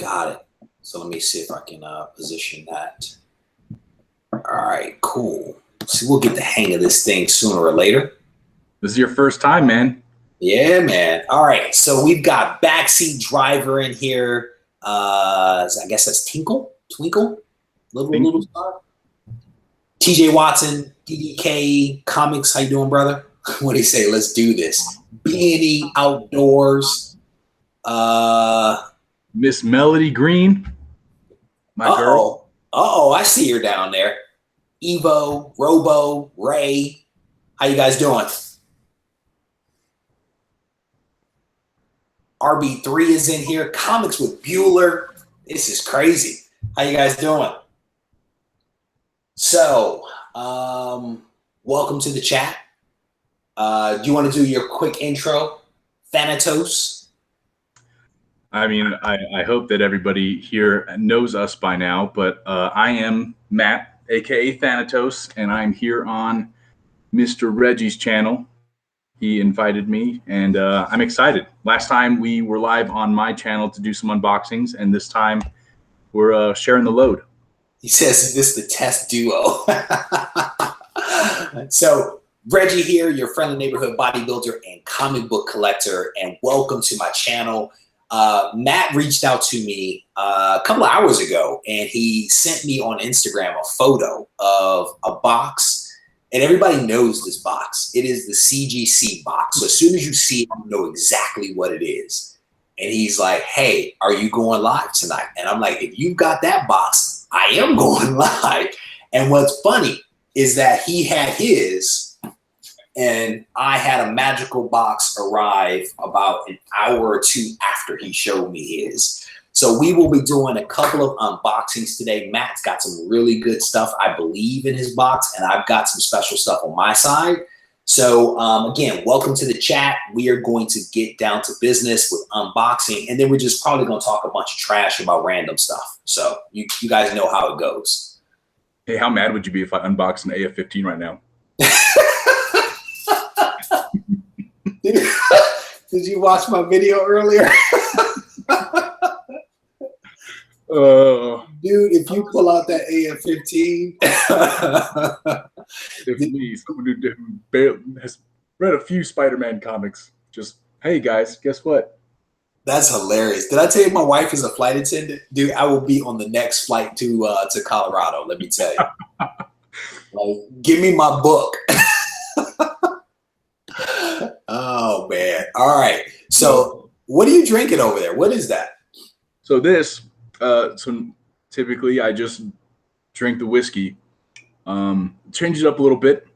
got it. So let me see if I can position that. All right, cool. So we'll get the hang of this thing sooner or later. This is your first time, man. Yeah, man. All right, so we've got backseat driver in here. I guess that's Twinkle, little star. TJ Watson, DDK Comics. How you doing, brother? What do you say? Let's do this. B&E Outdoors. Miss Melody Green, my girl. I see her down there. Evo, Robo, Ray. How you guys doing? RB3 is in here. Comics with Bueller. This is crazy. How you guys doing? So, welcome to the chat. Do you want to do your quick intro? Thanatos. I mean, I hope that everybody here knows us by now, but I am Matt, aka Thanatos, and I'm here on Mr. Reggie's channel. He invited me, and I'm excited. Last time we were live on my channel to do some unboxings, and this time we're sharing the load. He says, is this the test duo? So, Reggie here, your friendly neighborhood bodybuilder and comic book collector, and welcome to my channel. Matt reached out to me a couple of hours ago, and he sent me on Instagram a photo of a box. And everybody knows this box. It is the CGC box. So as soon as you see it, you know exactly what it is. And he's like, hey, are you going live tonight? And I'm like, if you've got that box, I am going live. And what's funny is that he had his, and I had a magical box arrive about an hour or two after he showed me his. So we will be doing a couple of unboxings today. Matt's got some really good stuff, I believe, in his box, and I've got some special stuff on my side. So again, welcome to the chat. We are going to get down to business with unboxing, and then we're just probably going to talk a bunch of trash about random stuff. So you guys know how it goes. Hey, how mad would you be if I unboxed an AF-15 right now? Did you watch my video earlier? Dude, if you pull out that AF-15, if me, someone who has read a few Spider-Man comics, just, hey guys, guess what? That's hilarious. Did I tell you my wife is a flight attendant? Dude, I will be on the next flight to Colorado, let me tell you. Like, give me my book. Oh, man. All right. So what are you drinking over there? What is that? So this, so typically I just drink the whiskey, change it up a little bit.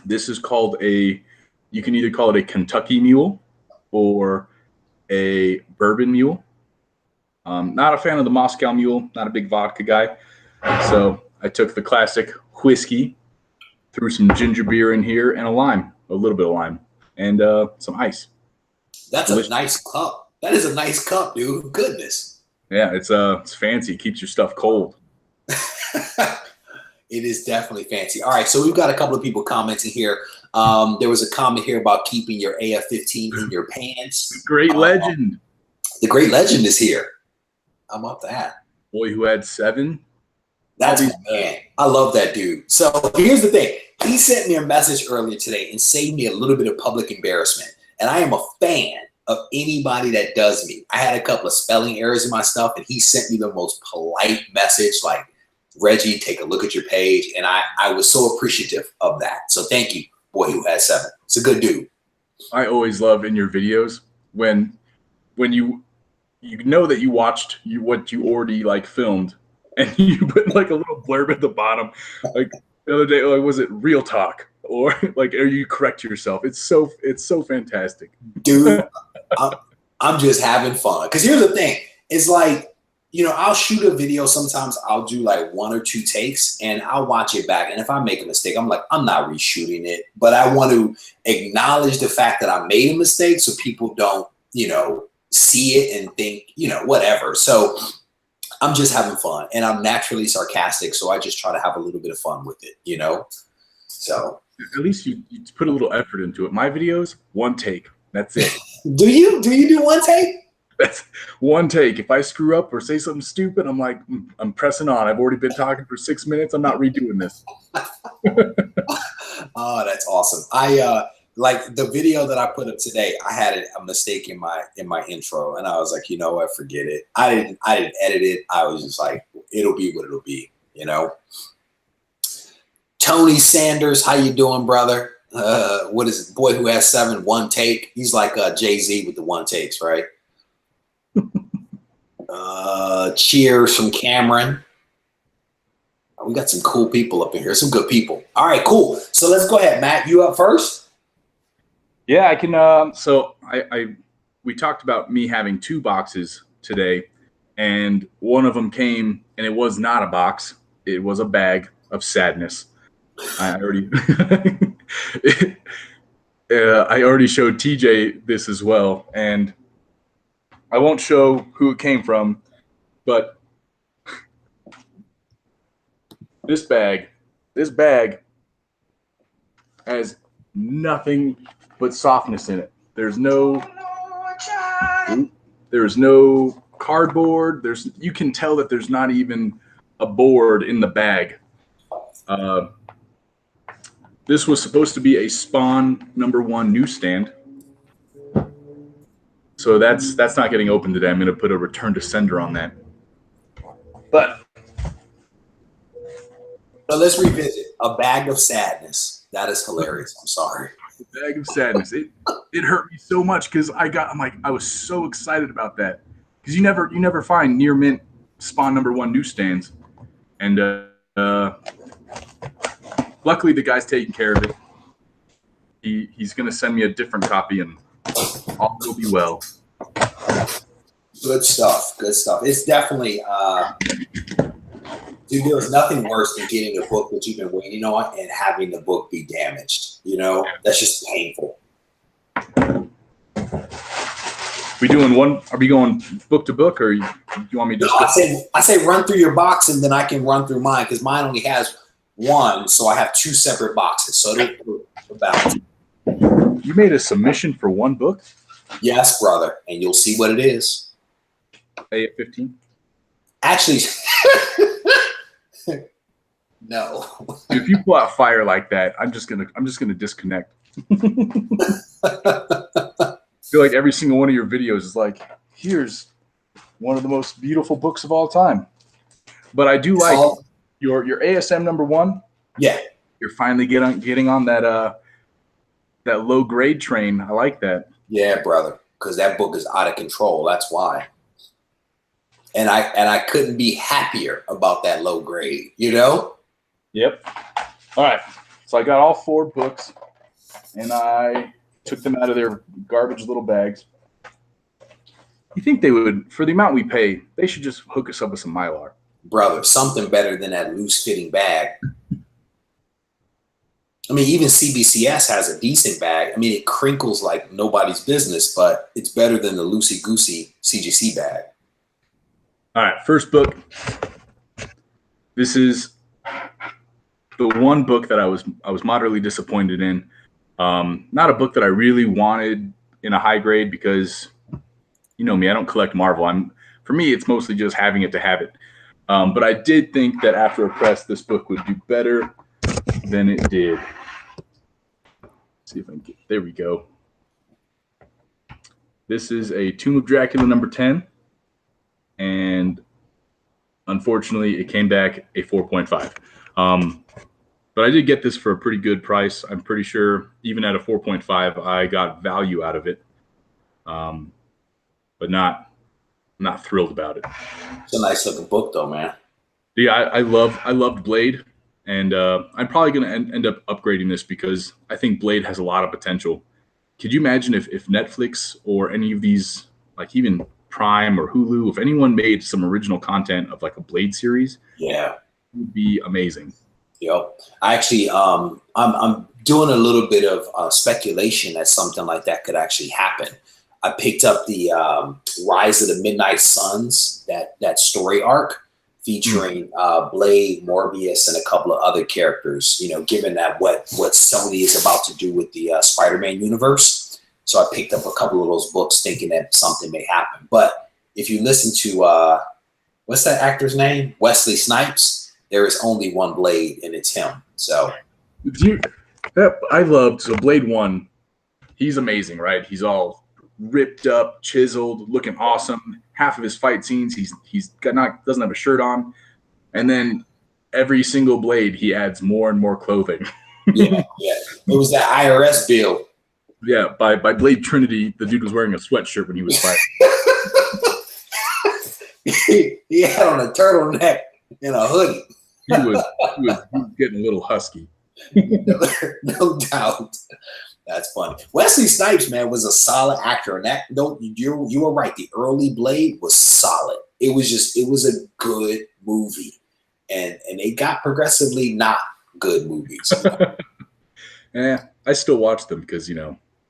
This is called you can either call it a Kentucky Mule or a bourbon mule. Not a fan of the Moscow Mule, not a big vodka guy. So I took the classic whiskey, threw some ginger beer in here and a little bit of lime, and some ice. That's delicious. A nice cup. That is a nice cup, dude. Goodness. Yeah, it's fancy. It keeps your stuff cold. It is definitely fancy. All right, so we've got a couple of people commenting here. There was a comment here about keeping your AF-15 in your pants. The Great Legend. The Great Legend is here. How about that? Boy who had 7. That's my man. I love that dude. So here's the thing. He sent me a message earlier today and saved me a little bit of public embarrassment. And I am a fan of anybody that does me. I had a couple of spelling errors in my stuff, and he sent me the most polite message like, Reggie, take a look at your page. And I was so appreciative of that. So thank you, boy who had 7. It's a good dude. I always love in your videos when you know that you watched what you already like filmed, and you put like a little blurb at the bottom. Like the other day, like, was it real talk? Or like, are you correct yourself? It's so fantastic. Dude, I'm just having fun. Because here's the thing. It's like, you know, I'll shoot a video. Sometimes I'll do like 1 or 2 takes and I'll watch it back. And if I make a mistake, I'm like, I'm not reshooting it. But I want to acknowledge the fact that I made a mistake so people don't, you know, see it and think, you know, whatever. So I'm just having fun. And I'm naturally sarcastic. So I just try to have a little bit of fun with it, you know? So at least you put a little effort into it. My videos, 1 take. That's it. Do you do 1 take? That's one take. If I screw up or say something stupid, I'm like, I'm pressing on. I've already been talking for 6 minutes. I'm not redoing this. Oh, that's awesome. I like the video that I put up today. I had a mistake in my intro, and I was like, you know what, forget it. I didn't edit it. I was just like, it'll be what it'll be, you know. Tony Sanders, how you doing, brother? What is it? Boy who has 7 one take. He's like Jay-Z with the one takes, right? Cheers from Cameron. We got some cool people up in here. Some good people. All right, cool. So let's go ahead, Matt. You up first? Yeah, I can. So we talked about me having 2 boxes today, and one of them came, and it was not a box. It was a bag of sadness. I already I already showed TJ this as well, and I won't show who it came from, but this bag has nothing but softness in it. There's no cardboard. You can tell that there's not even a board in the bag. This was supposed to be a Spawn #1 newsstand. So that's not getting open today. I'm going to put a return to sender on that. But so let's revisit a bag of sadness. That is hilarious. I'm sorry. A bag of sadness. It hurt me so much because I was so excited about that, because you never find near mint Spawn #1 newsstands, and luckily the guy's taking care of it. He's going to send me a different copy, and all will be well. Good stuff. Good stuff. It's definitely, dude, there's nothing worse than getting a book that you've been waiting on and having the book be damaged. You know, that's just painful. Are we going book to book, or you want me to? No, I say run through your box, and then I can run through mine, because mine only has 1, so I have 2 separate boxes. So it'll balance. You made a submission for 1 book? Yes, brother, and you'll see what it is. AF-15? Actually, no. Dude, if you pull out fire like that, I'm just gonna disconnect. I feel like every single one of your videos is like, here's one of the most beautiful books of all time. But I do like your ASM #1. Yeah, you're finally getting on that low grade train. I like that. Yeah, brother, because that book is out of control. That's why. And I couldn't be happier about that low grade, you know? Yep. All right. So I got all 4 books, and I took them out of their garbage little bags. You think they would, for the amount we pay, they should just hook us up with some Mylar. Brother, something better than that loose fitting bag. I mean, even CBCS has a decent bag. I mean, it crinkles like nobody's business, but it's better than the loosey-goosey CGC bag. All right, first book. This is the one book that I was moderately disappointed in. Not a book that I really wanted in a high grade, because you know me, I don't collect Marvel. For me, it's mostly just having it to have it. But I did think that after a press, this book would do better than it did. Let's see if I can get, there we go. This is a Tomb of Dracula #10. And unfortunately, it came back a 4.5. But I did get this for a pretty good price. I'm pretty sure even at a 4.5, I got value out of it. But not thrilled about it. It's a nice looking book though, man. Yeah, I loved Blade, and I'm probably going to end up upgrading this because I think Blade has a lot of potential. Could you imagine if Netflix or any of these, like even Prime or Hulu, if anyone made some original content of like a Blade series? Yeah, it would be amazing. Yep. I actually, I'm doing a little bit of speculation that something like that could actually happen. I picked up the Rise of the Midnight Suns, that story arc featuring Blade, Morbius, and a couple of other characters. You know, given that what Sony is about to do with the Spider-Man universe, So I picked up a couple of those books thinking that something may happen. But if you listen to, what's that actor's name? Wesley Snipes, there is only one blade and it's him. So I loved, so Blade 1, he's amazing, right? He's all ripped up, chiseled, looking awesome. Half of his fight scenes, doesn't have a shirt on. And then every single blade, he adds more and more clothing. yeah. It was that IRS bill. Yeah, by Blade Trinity, the dude was wearing a sweatshirt when he was fighting. He had on a turtleneck and a hoodie. He was getting a little husky. No doubt. That's funny. Wesley Snipes, man, was a solid actor. And that, you were right. The early Blade was solid. It was a good movie. And they got progressively not good movies. I still watched them because,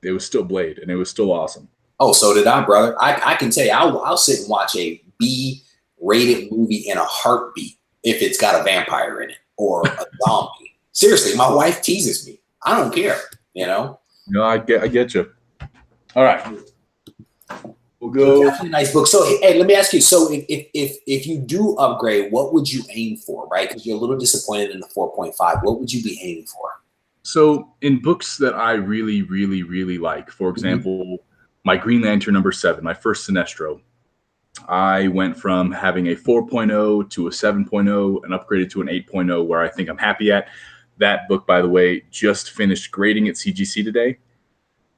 it was still Blade and it was still awesome. Oh, so did I, brother. I can tell you, I'll sit and watch a B-rated movie in a heartbeat if it's got a vampire in it or a zombie. Seriously, my wife teases me. I don't care, No, I get you. All right. We'll go. Definitely a nice book. So, hey, let me ask you. So, if you do upgrade, what would you aim for, right? Because you're a little disappointed in the 4.5. What would you be aiming for? So, in books that I really, really, really like, for example, my Green Lantern #7, my first Sinestro, I went from having a 4.0 to a 7.0 and upgraded to an 8.0, where I think I'm happy at. That book, by the way, just finished grading at CGC today,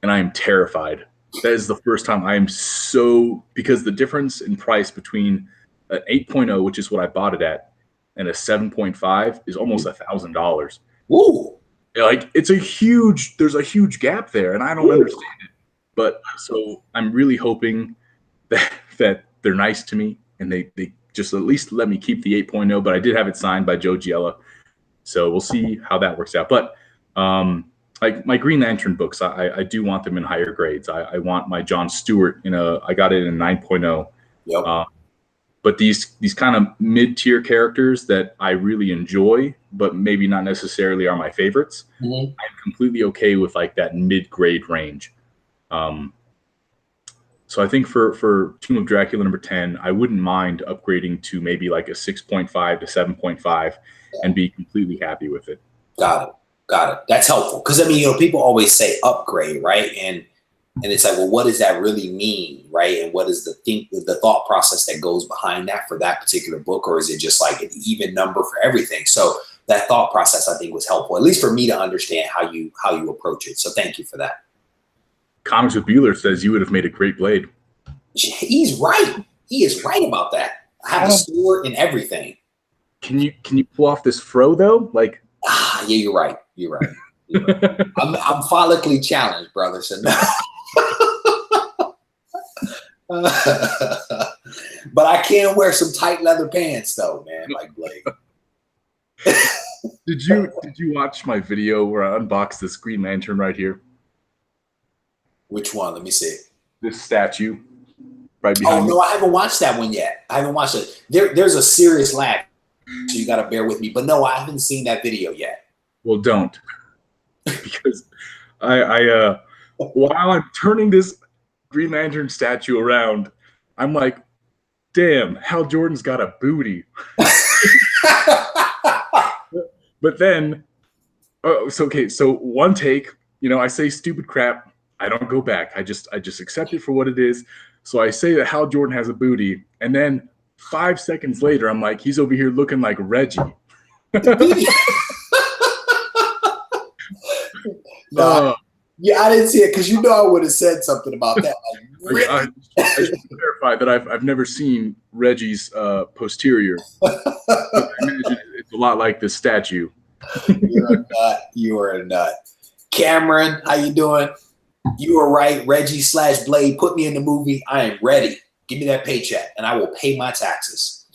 and I am terrified. That is the first time I am because the difference in price between an 8.0, which is what I bought it at, and a 7.5 is almost $1,000. Ooh. Like there's a huge gap there, and I don't understand it. But so I'm really hoping that they're nice to me and they just at least let me keep the 8.0. But I did have it signed by Joe Giella, so we'll see how that works out. But like my Green Lantern books, I do want them in higher grades. I want my John Stewart I got it in a 9.0. Yep. But these kind of mid-tier characters that I really enjoy, but maybe not necessarily are my favorites, I'm completely okay with like that mid-grade range. So I think for Tomb of Dracula #10, I wouldn't mind upgrading to maybe like a 6.5 to 7.5 and be completely happy with it. Got it. That's helpful. Because, I mean, people always say upgrade, right? And it's like, well, what does that really mean, right? And what is the thought process that goes behind that for that particular book? Or is it just like an even number for everything? So that thought process, I think, was helpful, at least for me to understand how you approach it. So thank you for that. Comics with Bueller says you would have made a great Blade. He's right. He is right about that. I have a sword and everything. Can you pull off this fro though? Like, yeah, you're right. I'm follically challenged, brother. So no. But I can wear some tight leather pants though, man. Like Blade. Did you watch my video where I unboxed this Green Lantern right here? Which one? Let me see. This statue right behind me. No, I haven't watched that one yet. I haven't watched it. There's a serious lag, so you got to bear with me. But no, I haven't seen that video yet. Well, don't. Because I while I'm turning this Green Lantern statue around, I'm like, damn, Hal Jordan's got a booty. But then, so one take, I say stupid crap. I don't go back. I just accept it for what it is. So I say that Hal Jordan has a booty, and then 5 seconds later, I'm like, he's over here looking like Reggie. No, I didn't see it because I would have said something about that. Like, I should clarify that I've never seen Reggie's posterior. I imagine it's a lot like this statue. You're a nut. You are a nut. Cameron, how you doing? You were right. Reggie/Blade, put me in the movie. I am ready. Give me that paycheck, and I will pay my taxes.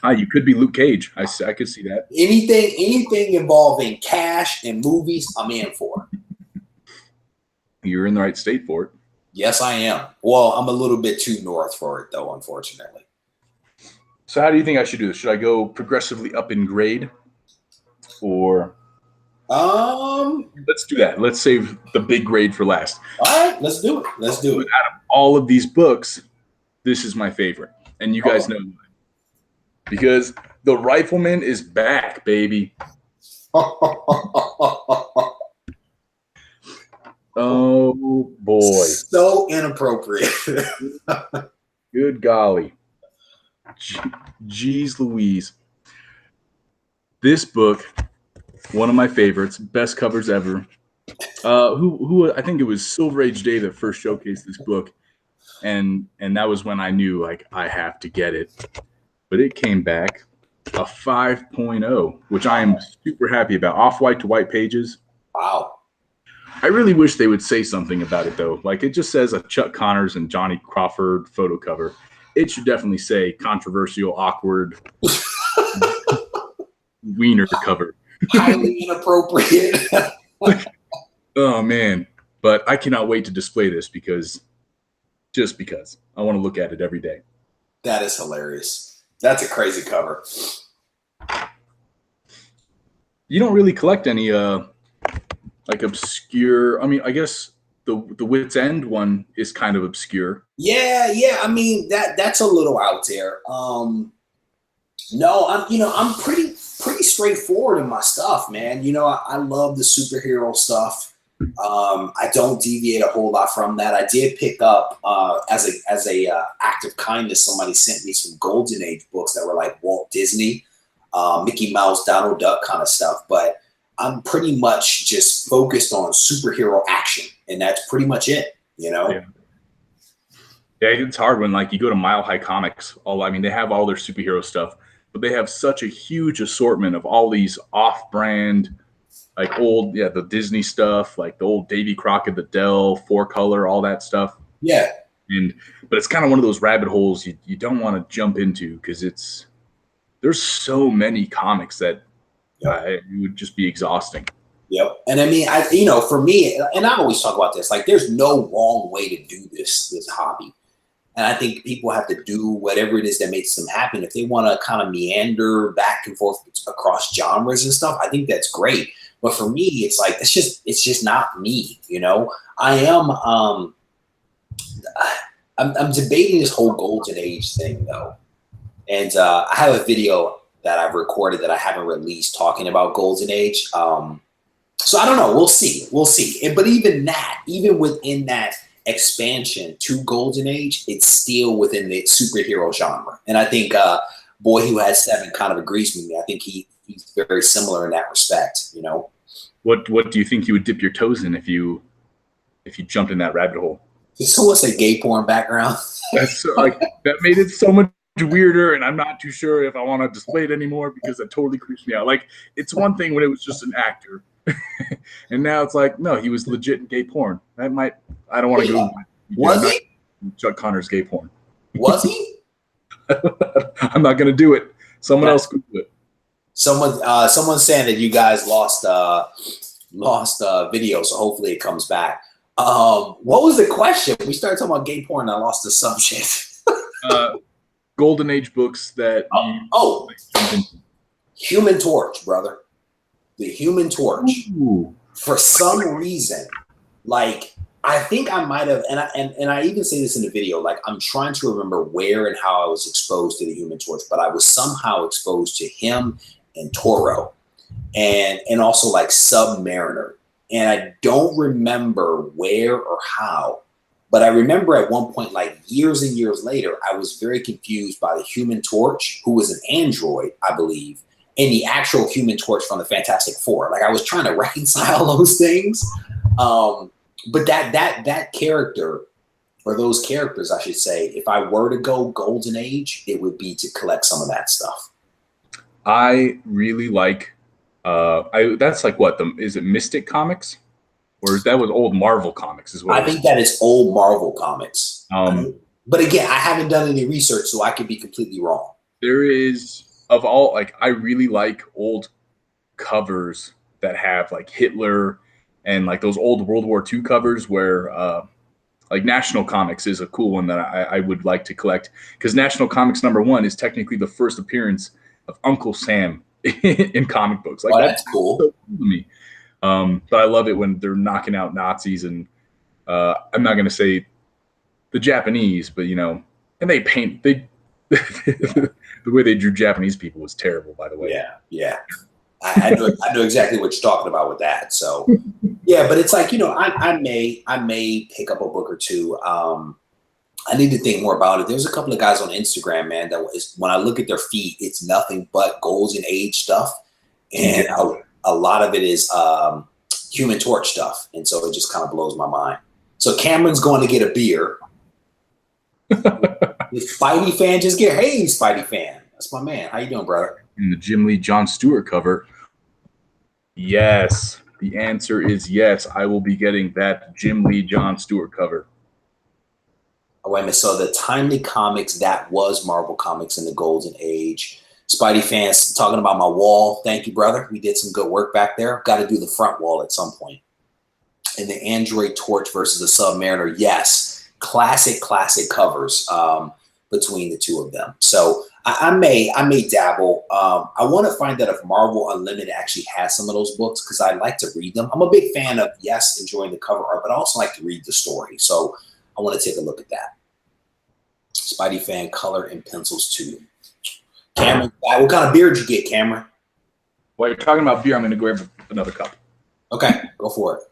You could be Luke Cage. I could see that. Anything involving cash and movies, I'm in for. You're in the right state for it. Yes, I am. Well, I'm a little bit too north for it, though, unfortunately. So how do you think I should do this? Should I go progressively up in grade? Or Let's do that. Let's save the big grade for last. All right, let's do it. Let's do it. Out of all of these books, this is my favorite. And you guys know why. Because the Rifleman is back, baby. Oh, boy. So inappropriate. Good golly. Jeez Louise. This book, one of my favorites, best covers ever. Who I think it was Silver Age Day that first showcased this book. And that was when I knew, like, I have to get it. But it came back a 5.0, which I am super happy about. Off-white to white pages. Wow. I really wish they would say something about it, though. Like, it just says a Chuck Connors and Johnny Crawford photo cover. It should definitely say controversial, awkward, wiener cover. Highly inappropriate. Oh, man. But I cannot wait to display this because I want to look at it every day. That is hilarious. That's a crazy cover. You don't really collect any like obscure. I mean, I guess the Wit's End one is kind of obscure. Yeah. I mean, that's a little out there. No, I'm pretty straightforward in my stuff, man. I love the superhero stuff. I don't deviate a whole lot from that. I did pick up as a act of kindness. Somebody sent me some Golden Age books that were like Walt Disney, Mickey Mouse, Donald Duck kind of stuff. But I'm pretty much just focused on superhero action, and that's pretty much it. Yeah, it's hard when like you go to Mile High Comics. They have all their superhero stuff, but they have such a huge assortment of all these off-brand. Like the Disney stuff, like the old Davy Crockett, the Dell, 4-color, all that stuff. Yeah. But it's kind of one of those rabbit holes you don't want to jump into because there's so many comics that it would just be exhausting. Yep. And I mean, for me, and I always talk about this, like there's no wrong way to do this hobby. And I think people have to do whatever it is that makes them happy. If they want to kind of meander back and forth across genres and stuff, I think that's great. But for me, it's like it's just not me, I am I'm debating this whole Golden Age thing though, and I have a video that I've recorded that I haven't released talking about Golden Age. So I don't know. We'll see. But even within that expansion to Golden Age, it's still within the superhero genre, and I think Boy Who Has Seven kind of agrees with me. I think he's very similar in that respect, What do you think you would dip your toes in if you jumped in that rabbit hole? Did someone say gay porn background? That's that made it so much weirder, and I'm not too sure if I want to display it anymore because that totally creeps me out. Like, it's one thing when it was just an actor, and now it's like, no, he was legit in gay porn. I don't want to go. Was he? Chuck Connors gay porn. Was he? I'm not gonna do it. Someone else could do it. Someone's saying that you guys lost video, so hopefully it comes back. What was the question? We started talking about gay porn and I lost the subject. Golden Age books that Human Torch, brother. The Human Torch. Ooh. For some reason, like I think I might have, and I even say this in the video, like I'm trying to remember where and how I was exposed to the Human Torch, but I was somehow exposed to him and Toro, and also like Submariner, and I don't remember where or how, but I remember at one point, like years and years later, I was very confused by the Human Torch, who was an android, I believe, and the actual Human Torch from the Fantastic Four. Like I was trying to reconcile those things. But that character, or those characters, I should say, if I were to go Golden Age, it would be to collect some of that stuff. I really like, that's like what, is it Mystic Comics? Or that was old Marvel Comics as well? I think that is old Marvel Comics. But again, I haven't done any research, so I could be completely wrong. There is, of all, like, I really like old covers that have like Hitler and like those old World War II covers where like National Comics is a cool one that I would like to collect, because National Comics #1 is technically the first appearance of Uncle Sam in comic books. Like, that's cool. So cool to me. But I love it when they're knocking out Nazis, and I'm not going to say the Japanese, but and they paint the way they drew Japanese people was terrible, by the way. Yeah. I know exactly what you're talking about with that. So yeah, but it's like, I may pick up a book or two. I need to think more about it. There's a couple of guys on Instagram, man, that when I look at their feed, it's nothing but Golden Age stuff. And a lot of it is Human Torch stuff. And so it just kind of blows my mind. So Cameron's going to get a beer. The Spidey fan just get, hey, Spidey fan. That's my man. How you doing, brother? In the Jim Lee Jon Stewart cover. Yes. The answer is yes. I will be getting that Jim Lee Jon Stewart cover. Oh, wait a minute. So the Timely Comics, that was Marvel Comics in the Golden Age. Spidey fans talking about my wall. Thank you, brother. We did some good work back there. Got to do the front wall at some point. And the Android Torch versus the Submariner. Yes. Classic covers between the two of them. So I may dabble. I want to find out if Marvel Unlimited actually has some of those books because I like to read them. I'm a big fan of, yes, enjoying the cover art, but I also like to read the story. So I want to take a look at that. Spidey fan color and pencils too. Cameron, what kind of beer did you get, Cameron? While you're talking about beer, I'm going to grab another cup. Okay, go for it.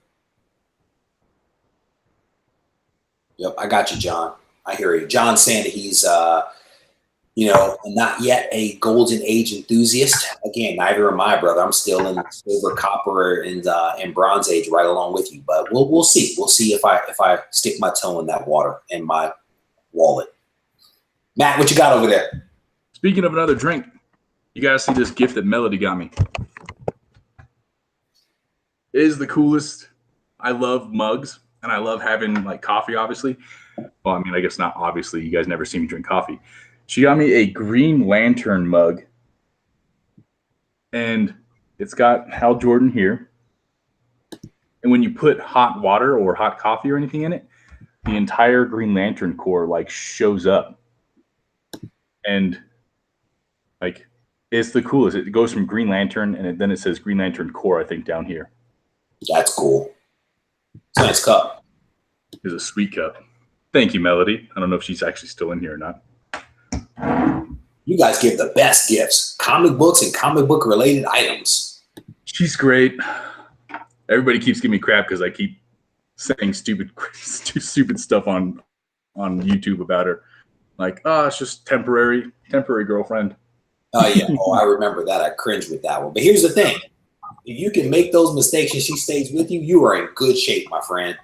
Yep, I got you, John. I hear you. John's saying that he's, not yet a Golden Age enthusiast. Again, neither am I, brother. I'm still in silver, copper, and Bronze Age right along with you. But we'll see. We'll see if I stick my toe in that water in my wallet. Matt, what you got over there? Speaking of another drink, you guys see this gift that Melody got me. It is the coolest. I love mugs, and I love having like coffee, obviously. Well, I mean, I guess not obviously. You guys never see me drink coffee. She got me a Green Lantern mug, and it's got Hal Jordan here. And when you put hot water or hot coffee or anything in it, the entire Green Lantern Corps like shows up. And like, it's the coolest. It goes from Green Lantern, and then it says Green Lantern Corps, I think, down here. That's cool. It's a nice cup. It's a sweet cup. Thank you, Melody. I don't know if she's actually still in here or not. You guys give the best gifts. Comic books and comic book related items. She's great. Everybody keeps giving me crap because I keep saying stupid stuff on YouTube about her. Like, it's just temporary girlfriend. Oh, yeah. Oh, I remember that. I cringe with that one. But here's the thing. If you can make those mistakes and she stays with you, you are in good shape, my friend.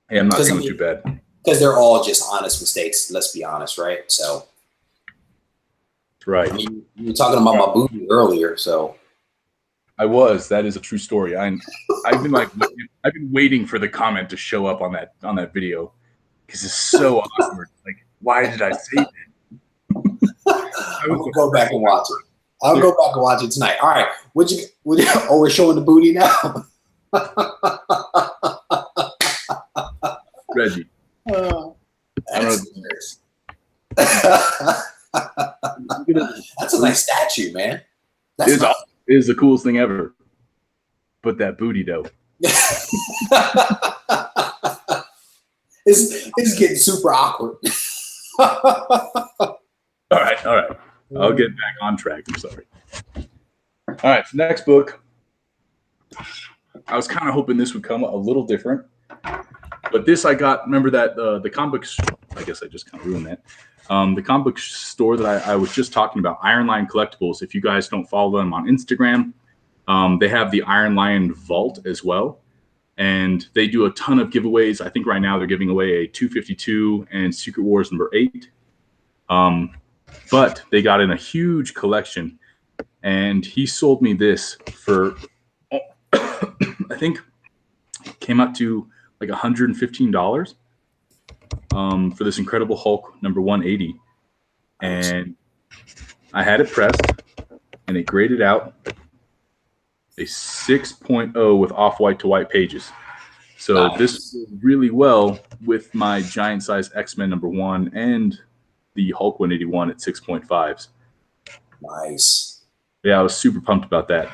Hey, I'm not feeling too bad. Because they're all just honest mistakes. Let's be honest, right? So, right. I mean, you were talking about my booty earlier, so. I was. That is a true story. I've been waiting for the comment to show up on that video because it's so awkward. Like, why did I say that? I will go back and watch it. I'll go back and watch it tonight. All right. We're showing the booty now. Reggie. That's a nice statue, man. It is the coolest thing ever. But that booty, though. It's getting super awkward. All right. I'll get back on track. I'm sorry. All right. So next book. I was kind of hoping this would come a little different. But this I got, remember that the comic books, I guess I just kind of ruined that. The comic book store that I was just talking about, Iron Lion Collectibles. If you guys don't follow them on Instagram, they have the Iron Lion Vault as well. And they do a ton of giveaways. I think right now they're giving away a 252 and Secret Wars #8. But they got in a huge collection. And he sold me this for, I think, came out to like $115 for this Incredible Hulk #180. And I had it pressed and it graded out a 6.0 with off-white to white pages. So nice. This did really well with my giant size X-Men #1 and the Hulk 181 at 6.5s. Nice. Yeah, I was super pumped about that.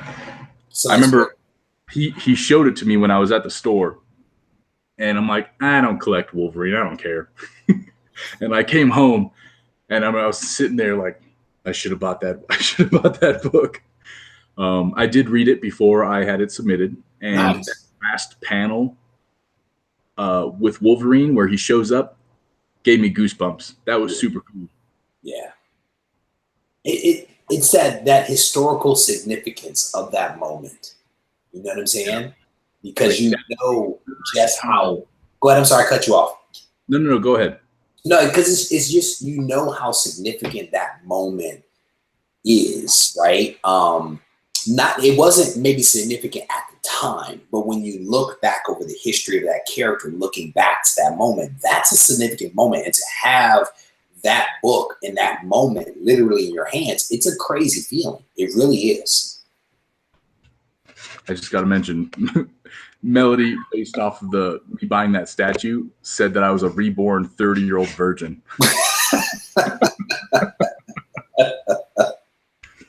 So I remember he showed it to me when I was at the store, and I'm like, I don't collect Wolverine. I don't care. And I came home, and I was sitting there like, I should have bought that. I should have bought that book. I did read it before I had it submitted, and nice. that last panel with Wolverine where he shows up gave me goosebumps. That was super cool. Yeah. It's that historical significance of that moment. You know what I'm saying? Because you know just how. Go ahead. I'm sorry, I cut you off. No. Go ahead. No, because it's just, you know how significant that moment is, right? It wasn't maybe significant at the time, but when you look back over the history of that character, looking back to that moment, that's a significant moment. And to have that book in that moment literally in your hands, it's a crazy feeling. It really is. I just got to mention, Melody, based off of me buying that statue, said that I was a reborn 30-year-old virgin.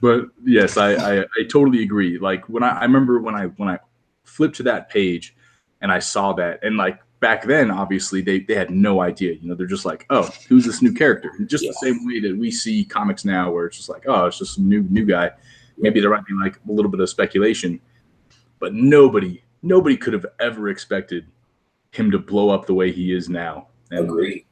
But yes, I totally agree. Like I remember when I flipped to that page and I saw that, and like back then, obviously they had no idea. You know, they're just like, oh, who's this new character? Just the same way that we see comics now, where it's just like, oh, it's just a new guy. Maybe there might be like a little bit of speculation, but nobody could have ever expected him to blow up the way he is now. And Agreed.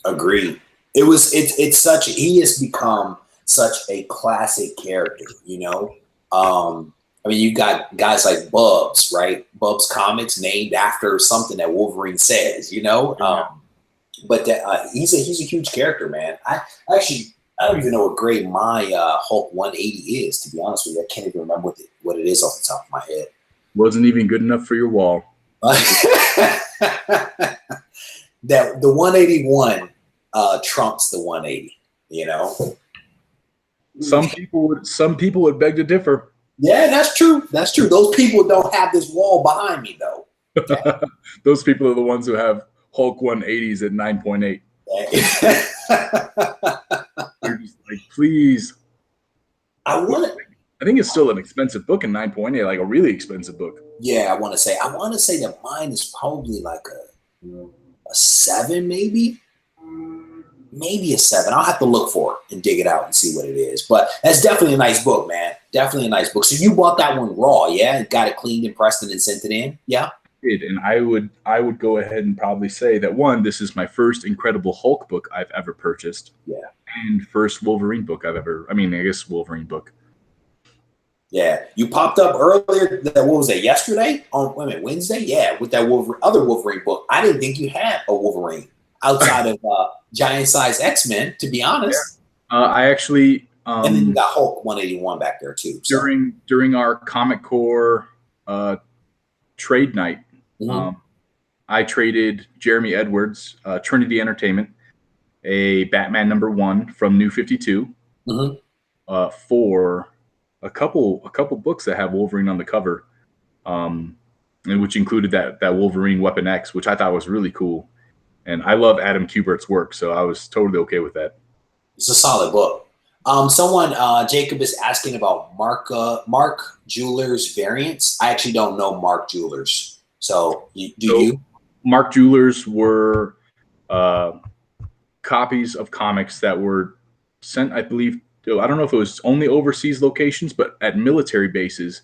Agreed. He has become such a classic character, you know? I mean, you got guys like Bubs, right? Bubs Comics, named after something that Wolverine says, you know? But he's a huge character, man. I don't even know what grade my Hulk 180 is, to be honest with you. I can't even remember what it is off the top of my head. Wasn't even good enough for your wall. That the 181 trumps the 180, you know? Some people would beg to differ. Yeah, that's true. That's true. Those people don't have this wall behind me, though. Okay. Those people are the ones who have Hulk 180s at 9.8. They're just like, please. I think it's still an expensive book in 9.8, like a really expensive book. Yeah, I want to say that mine is probably like a 7, maybe a 7. I'll have to look for it and dig it out and see what it is. But that's definitely a nice book, man. Definitely a nice book. So you bought that one raw, yeah? And got it cleaned and pressed and then sent it in, yeah? And I would go ahead and probably say that this is my first Incredible Hulk book I've ever purchased. Yeah. And first Wolverine book Wolverine book. Yeah. You popped up earlier, what was that, yesterday? Wednesday? Yeah, with that other Wolverine book. I didn't think you had a Wolverine outside of giant size X-Men, to be honest. Yeah. I actually and then you got Hulk 181 back there too. So. During our Comic Core trade night, I traded Jeremy Edwards, Trinity Entertainment, a Batman #1 from New 52, for a couple books that have Wolverine on the cover, and which included that Wolverine Weapon X, which I thought was really cool. And I love Adam Kubert's work, so I was totally okay with that. It's a solid book. Jacob is asking about Mark Jewelers variants. I actually don't know Mark Jewelers. So do you? Mark Jewelers were copies of comics that were sent, I believe, I don't know if it was only overseas locations, but at military bases,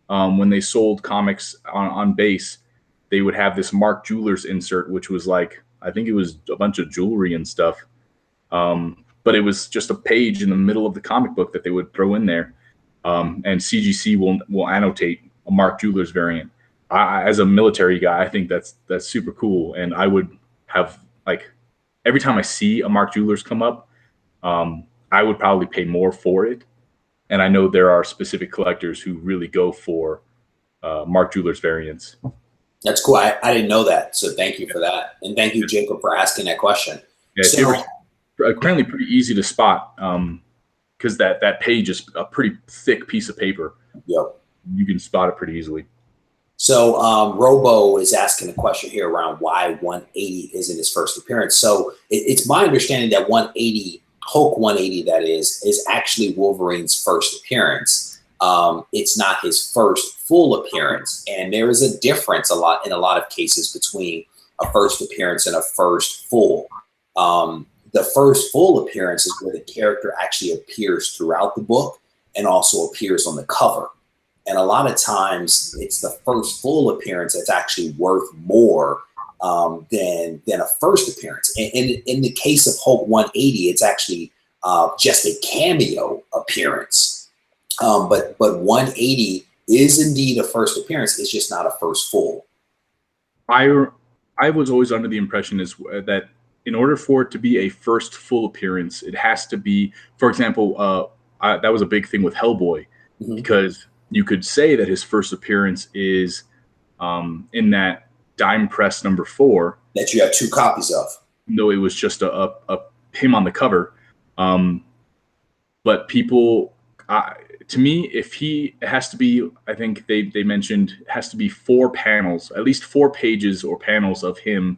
when they sold comics on base, they would have this Mark Jewelers insert, which was like, I think it was a bunch of jewelry and stuff. But it was just a page in the middle of the comic book that they would throw in there. And CGC will annotate a Mark Jewelers variant. As a military guy, I think that's super cool. And I would have, like, every time I see a Mark Jewelers come up, I would probably pay more for it. And I know there are specific collectors who really go for Mark Jewelers variants. That's cool. I didn't know that. So thank you for that. And thank you, Jacob, for asking that question. Yeah, apparently pretty easy to spot, because that page is a pretty thick piece of paper. Yep. You can spot it pretty easily. So Robo is asking a question here around why 180 isn't his first appearance. So it's my understanding that 180, Hulk 180, that is actually Wolverine's first appearance. it's not his first full appearance. And there is a difference in a lot of cases between a first appearance and a first full. The first full appearance is where the character actually appears throughout the book and also appears on the cover. And a lot of times it's the first full appearance that's actually worth more than a first appearance. And in the case of Hulk 180, it's actually just a cameo appearance. But 180 is indeed a first appearance. It's just not a first full. I was always under the impression that in order for it to be a first full appearance, it has to be, for example, that was a big thing with Hellboy, because you could say that his first appearance is in that dime press number 4 that you have 2 copies of, though it was just a him on the cover. But people, to me, if he has to be, I think they mentioned it has to be 4 panels, at least 4 pages or panels of him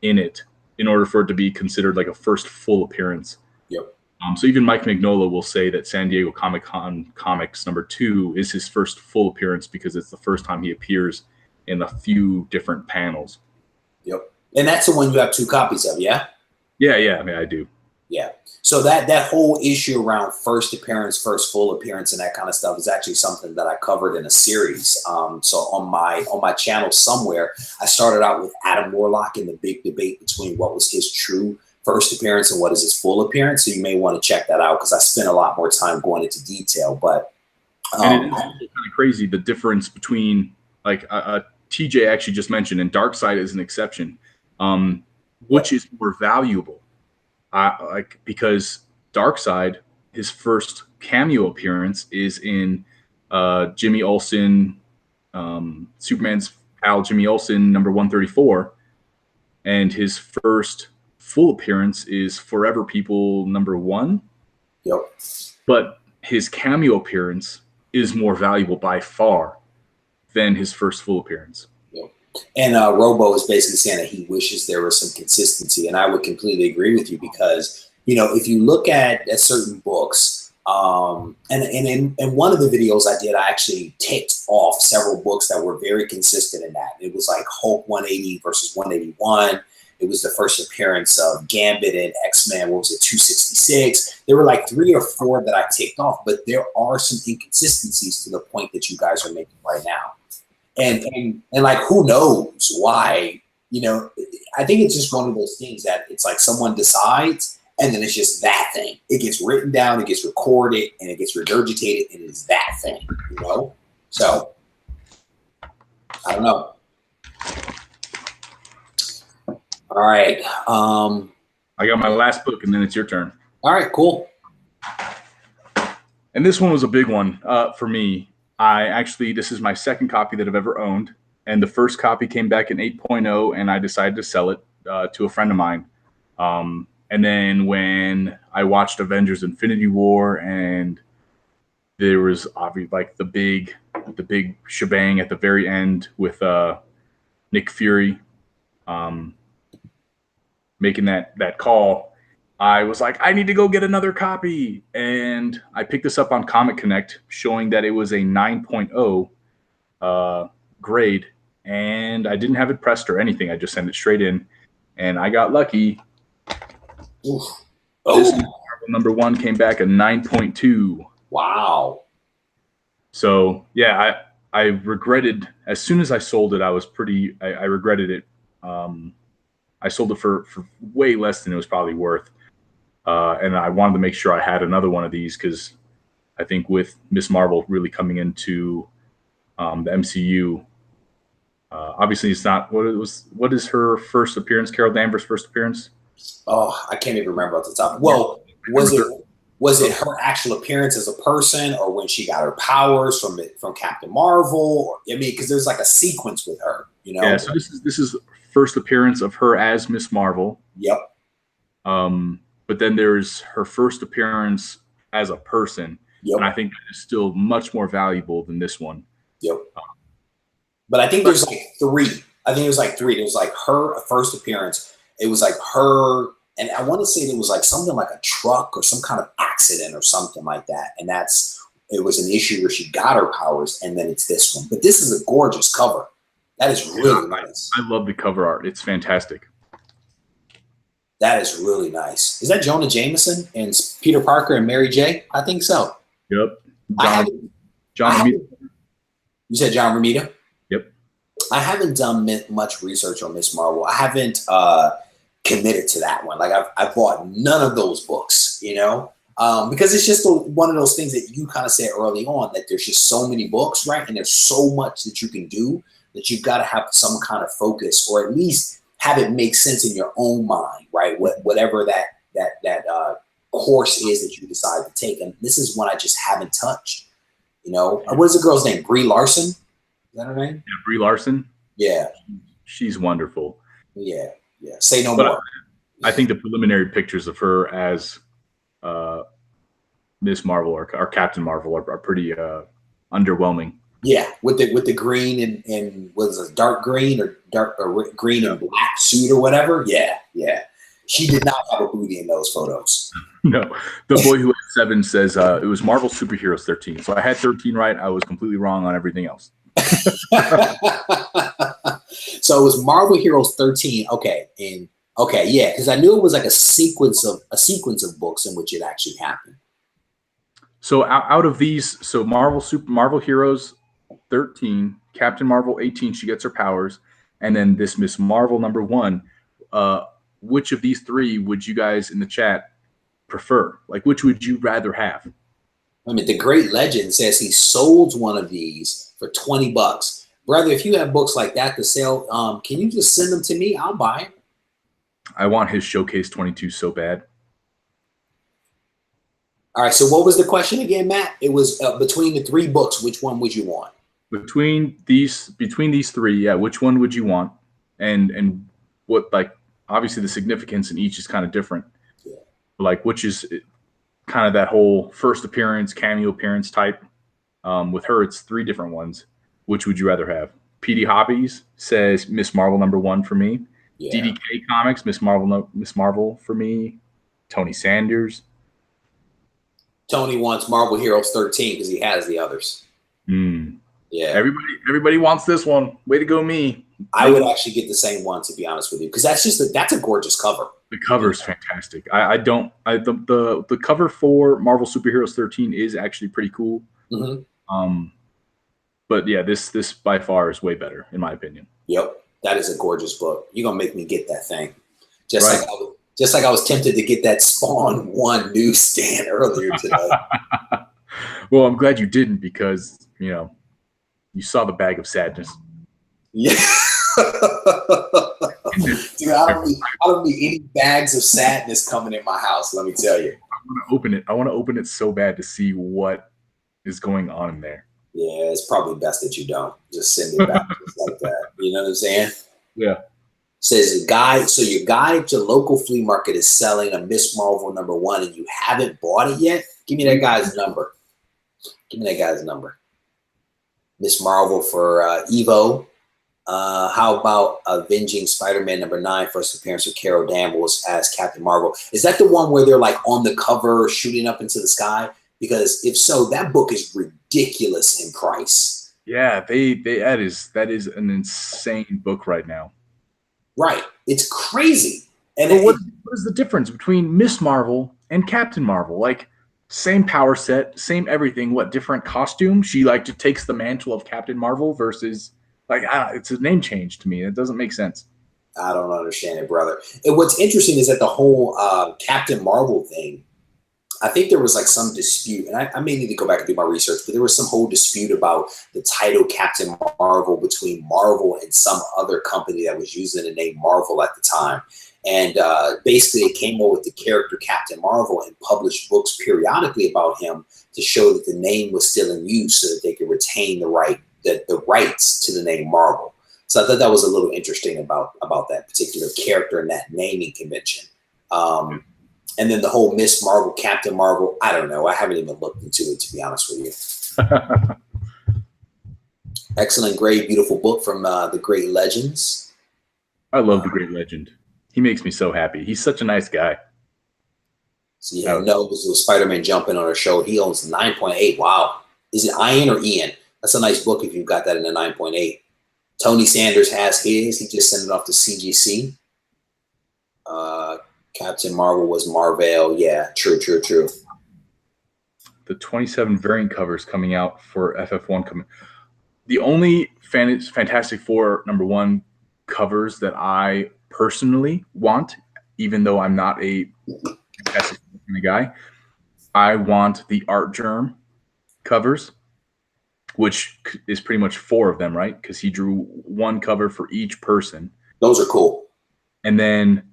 in it, in order for it to be considered like a first full appearance. Yep. So even Mike Mignola will say that San Diego Comic-Con Comics #2 is his first full appearance because it's the first time he appears in a few different panels. Yep. And that's the one you have 2 copies of, yeah? Yeah. I mean, I do. Yeah. So that whole issue around first appearance, first full appearance, and that kind of stuff is actually something that I covered in a series. So on my channel somewhere, I started out with Adam Warlock in the big debate between what was his true first appearance and what is his full appearance. So you may want to check that out because I spent a lot more time going into detail. But and it is kind of crazy the difference between, like TJ actually just mentioned, and Darkseid is an exception. Which is more valuable? Because Darkseid, his first cameo appearance is in Jimmy Olsen, Superman's pal Jimmy Olsen, number 134, and his first full appearance is Forever People number 1. Yep. But his cameo appearance is more valuable by far than his first full appearance. Yep. And Robo is basically saying that he wishes there was some consistency, and I would completely agree with you because, you know, if you look at certain books, and in one of the videos I did, I actually ticked off several books that were very consistent in that. It was like Hulk 180 versus 181. It was the first appearance of Gambit and X-Men. What was it, 266? There were like 3 or 4 that I ticked off, but there are some inconsistencies to the point that you guys are making right now. And like, who knows why? You know, I think it's just one of those things that it's like someone decides, and then it's just that thing. It gets written down, it gets recorded, and it gets regurgitated, and it's that thing, you know? So, I don't know. All right. I got my last book, and then it's your turn. All right, cool. And this one was a big one for me. This is my second copy that I've ever owned. And the first copy came back in 8.0, and I decided to sell it to a friend of mine. And then when I watched Avengers Infinity War, and there was obviously like the big shebang at the very end with Nick Fury making that call, I was like, I need to go get another copy. And I picked this up on Comic Connect, showing that it was a 9.0 grade. And I didn't have it pressed or anything. I just sent it straight in. And I got lucky. Oof. This number 1 came back a 9.2. Wow. So, yeah, I regretted, as soon as I sold it, I regretted it. I sold it for way less than it was probably worth. And I wanted to make sure I had another one of these because I think with Miss Marvel really coming into the MCU, obviously it's not what is her first appearance, Carol Danvers' first appearance? Oh, I can't even remember off the top. Well, was it her actual appearance as a person, or when she got her powers from Captain Marvel? I mean, because there's like a sequence with her, you know? Yeah, so this is first appearance of her as Miss Marvel. Yep. But then there's her first appearance as a person. Yep. And I think that is still much more valuable than this one. Yep. But I think there's like 3. I think it was like 3. It was like her first appearance. It was like her, and I want to say it was like something like a truck or some kind of accident or something like that. And that's it was an issue where she got her powers, and then it's this one. But this is a gorgeous cover. That is really nice. I love the cover art. It's fantastic. That is really nice. Is that Jonah Jameson and Peter Parker and Mary J? I think so. Yep. John Romita. You said John Romita? Yep. I haven't done much research on Miss Marvel. I haven't committed to that one. Like I've bought none of those books, you know, because it's just one of those things that you kind of said early on, that there's just so many books, right? And there's so much that you can do that you've got to have some kind of focus, or at least have it make sense in your own mind, right? Whatever that course is that you decide to take. And this is one I just haven't touched. You know, what is the girl's name? Brie Larson? Is that her name? Yeah, Brie Larson. Yeah. She's wonderful. Yeah. Yeah. Say no more. I think the preliminary pictures of her as Miss Marvel or Captain Marvel are pretty underwhelming. Yeah, with the green and was it dark green or green and black suit or whatever. Yeah, yeah. She did not have a booty in those photos. No, the boy who had 7 says it was Marvel Superheroes 13. So I had 13 right. I was completely wrong on everything else. So it was Marvel Heroes 13. Okay, yeah, because I knew it was like a sequence of books in which it actually happened. So out of these, so Marvel Heroes 13, Captain Marvel 18, she gets her powers, and then this Miss Marvel #1. Which of these 3 would you guys in the chat prefer? Like, which would you rather have? I mean, the Great Legend says he sold one of these for $20. Brother, if you have books like that to sell, can you just send them to me? I'll buy them. I want his Showcase 22 so bad. All right, so what was the question again, Matt? It was between the 3 books, which one would you want? Between these 3, yeah, which one would you want? And what, like, obviously the significance in each is kind of different. Yeah. Like, which is kind of that whole first appearance, cameo appearance type. With her, it's 3 different ones. Which would you rather have? PD Hobbies says Miss Marvel #1 for me. Yeah. DDK Comics, Miss Marvel for me. Tony Sanders. Tony wants Marvel Heroes 13 because he has the others. Yeah. Everybody wants this one. Way to go, me. I would actually get the same one, to be honest with you, because that's a gorgeous cover. The cover is fantastic. The cover for Marvel Superheroes 13 is actually pretty cool. Mm-hmm. But yeah, this by far is way better in my opinion. Yep, that is a gorgeous book. You're gonna make me get that thing, just like I was tempted to get that Spawn 1 newsstand earlier today. Well, I'm glad you didn't, because you saw the bag of sadness. Yeah. Dude, I don't need any bags of sadness coming in my house, let me tell you. I want to open it so bad to see what is going on in there. Yeah, it's probably best that you don't. Just send it back just like that. You know what I'm saying? Yeah. Says your guy at your local flea market is selling a Miss Marvel #1 and you haven't bought it yet? Give me that guy's number. Miss Marvel for Evo. How about Avenging Spider-Man #9, first appearance of Carol Danvers as Captain Marvel? Is that the one where they're like on the cover shooting up into the sky? Because if so, that book is ridiculous in price. Yeah, that is an insane book right now. Right, it's crazy. And what is the difference between Miss Marvel and Captain Marvel? Like, same power set, same everything. What, different costume? She just takes the mantle of Captain Marvel versus it's a name change to me. It doesn't make sense. I don't understand it, brother. And what's interesting is that the whole Captain Marvel thing, I think there was some dispute, and I may need to go back and do my research, but there was some whole dispute about the title Captain Marvel between Marvel and some other company that was using the name Marvel at the time. And basically it came up with the character Captain Marvel and published books periodically about him to show that the name was still in use so that they could retain the rights to the name Marvel. So I thought that was a little interesting about that particular character and that naming convention. And then the whole Miss Marvel, Captain Marvel, I don't know. I haven't even looked into it, to be honest with you. Excellent, great, beautiful book from the Great Legends. I love the Great Legend. He makes me so happy. He's such a nice guy. So yeah, no, this was Spider-Man jumping on her show. He owns 9.8. Wow. Is it Ian or Ian? That's a nice book if you've got that in the 9.8. Tony Sanders has his. He just sent it off to CGC. Captain Marvel was Marvel. Yeah, true. The 27 variant covers coming out for FF1 coming. The only Fantastic Four #1 covers that I personally want, even though I'm not a Fantastic Four kind of guy, I want the Art Germ covers, which is pretty much 4 of them, right? Because he drew one cover for each person. Those are cool. And then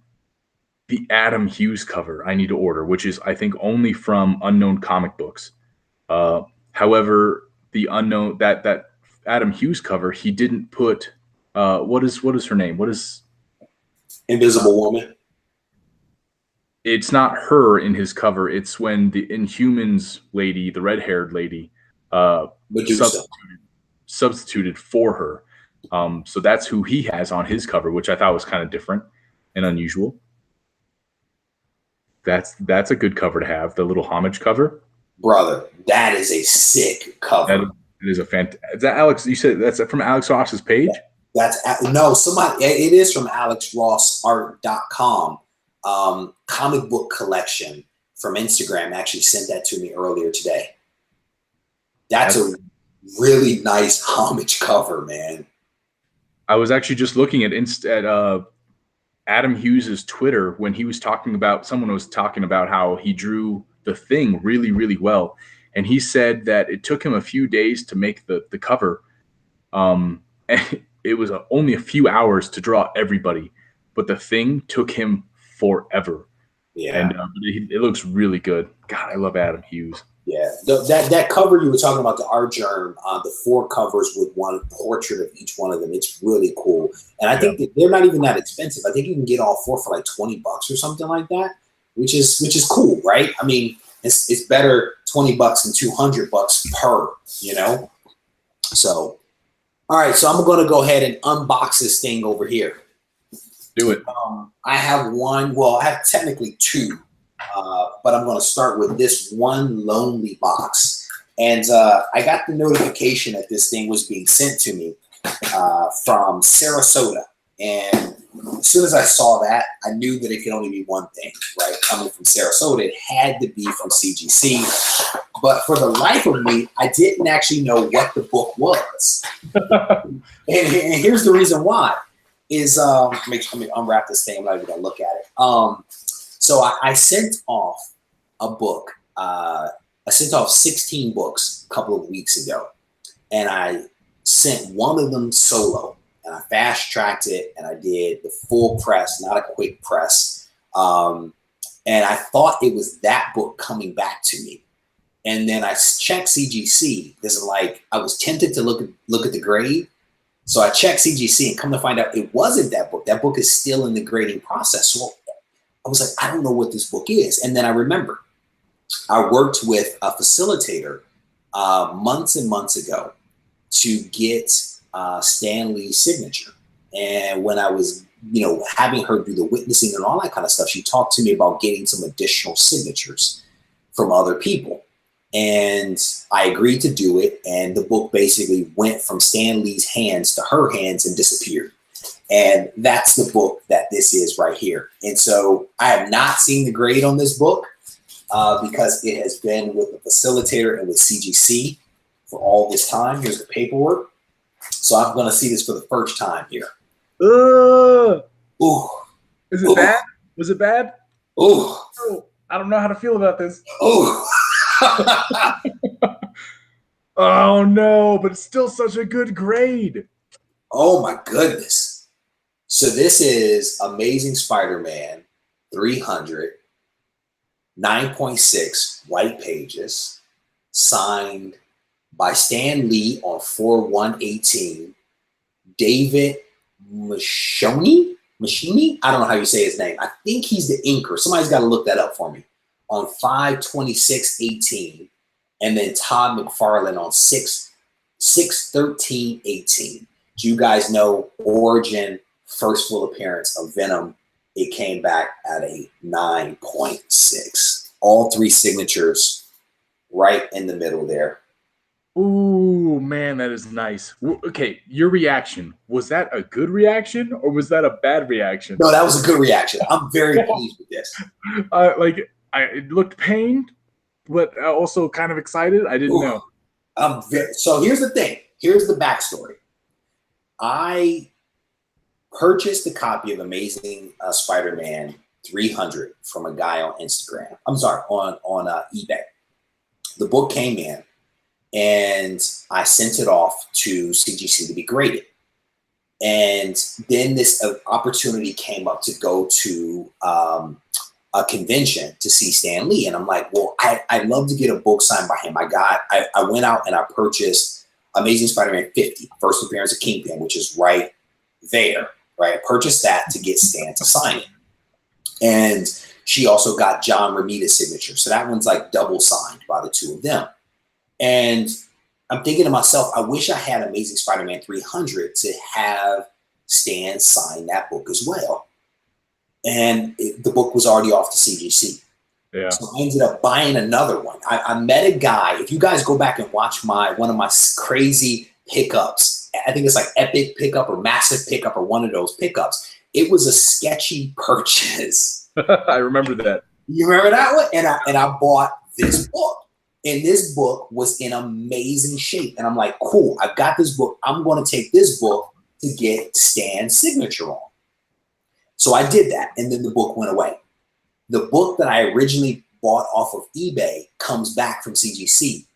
the Adam Hughes cover I need to order, which is, I think, only from Unknown Comic Books. However, the unknown that Adam Hughes cover, he didn't put what is her name? What is Invisible Woman? It's not her in his cover. It's when the Inhumans lady, the red-haired lady, substituted for her. So that's who he has on his cover, which I thought was kind of different and unusual. That's a good cover to have, the little homage cover. Brother, that is a sick cover. It is a fantastic. Is that Alex? You said that's from Alex Ross's page? It is from alexrossart.com. Comic book collection from Instagram actually sent that to me earlier today. That's a really nice homage cover, man. I was actually just looking at Adam Hughes's Twitter when he was talking about, someone was talking about how he drew the Thing really, really well. And he said that it took him a few days to make the cover. And it was only a few hours to draw everybody, but the Thing took him forever. Yeah. And it looks really good. God, I love Adam Hughes. Yeah, that cover you were talking about, the Art Germ, the 4 covers with one portrait of each one of them. It's really cool, and I think that they're not even that expensive. I think you can get all 4 for like $20 or something like that, which is cool, right? I mean, it's better $20 than $200 per, you know. So, all right, so I'm going to go ahead and unbox this thing over here. Do it. I have one. Well, I have technically 2. But I'm going to start with this one lonely box. And I got the notification that this thing was being sent to me from Sarasota. And as soon as I saw that, I knew that it could only be one thing, right? Coming from Sarasota, it had to be from CGC. But for the life of me, I didn't actually know what the book was. and here's the reason why. Let me unwrap this thing. I'm not even going to look at it. So I sent off a book. I sent off 16 books a couple of weeks ago, and I sent one of them solo, and I fast-tracked it, and I did the full press, not a quick press. And I thought it was that book coming back to me. And then I checked CGC because, like, I was tempted to look at the grade. So I checked CGC and come to find out it wasn't that book. That book is still in the grading process. So I was like, I don't know what this book is. And then I remember I worked with a facilitator months and months ago to get Stan Lee's signature. And when I was, having her do the witnessing and all that kind of stuff, she talked to me about getting some additional signatures from other people. And I agreed to do it. And the book basically went from Stan Lee's hands to her hands and disappeared. And that's the book that this is right here. And so I have not seen the grade on this book because it has been with the facilitator and with CGC for all this time. Here's the paperwork. So I'm going to see this for the first time here. Ooh. Is it Ooh. bad? Was it bad? Ooh. I don't know how to feel about this. Ooh. Oh, no, but it's still such a good grade. Oh, my goodness. So this is Amazing Spider-Man 300, 9.6 white pages, signed by Stan Lee on 4/1/18, David Machoni? I don't know how you say his name. I think he's the inker. Somebody's got to look that up for me. On 5/26/18, and then Todd McFarlane on 6/13/18. Do you guys know Origin? First full appearance of Venom, it came back at a 9.6. all 3 signatures right in the middle there. Ooh, man, that is nice. Okay, your reaction, was that a good reaction or was that a bad reaction? No, that was a good reaction. I'm very pleased with this. It looked pained, but also kind of excited. I didn't know. So here's the thing. Here's the backstory. I purchased a copy of Amazing Spider-Man 300 from a guy on Instagram. I'm sorry, on eBay. The book came in, and I sent it off to CGC to be graded. And then this opportunity came up to go to a convention to see Stan Lee. And I'm like, well, I'd love to get a book signed by him. I went out and I purchased Amazing Spider-Man 50, first appearance of Kingpin, which is right there, right? I purchased that to get Stan to sign it. And she also got John Romita's signature. So that one's like double signed by the 2 of them. And I'm thinking to myself, I wish I had Amazing Spider-Man 300 to have Stan sign that book as well. And the book was already off to CGC. Yeah. So I ended up buying another one. I met a guy. If you guys go back and watch one of my crazy pickups, I think it's like Epic Pickup or Massive Pickup or one of those pickups. It was a sketchy purchase. I remember that. You remember that one? And I bought this book. And this book was in amazing shape. And I'm like, cool, I've got this book. I'm going to take this book to get Stan's signature on. So I did that. And then the book went away. The book that I originally bought off of eBay comes back from CGC.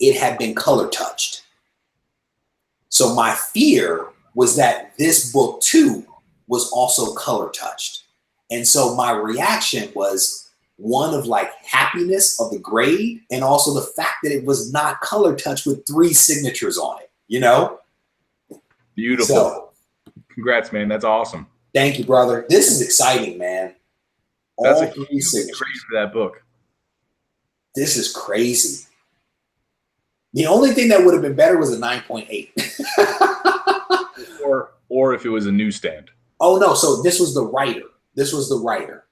It had been color touched. So my fear was that this book too was also color touched. And so my reaction was one of like happiness of the grade, and also the fact that it was not color touched with 3 signatures on it, you know? Beautiful. So, congrats, man. That's awesome. Thank you, brother. This is exciting, man. That's a huge grade for that book. This is crazy. The only thing that would have been better was a 9.8. or if it was a newsstand. Oh no, so this was the writer. This was the writer.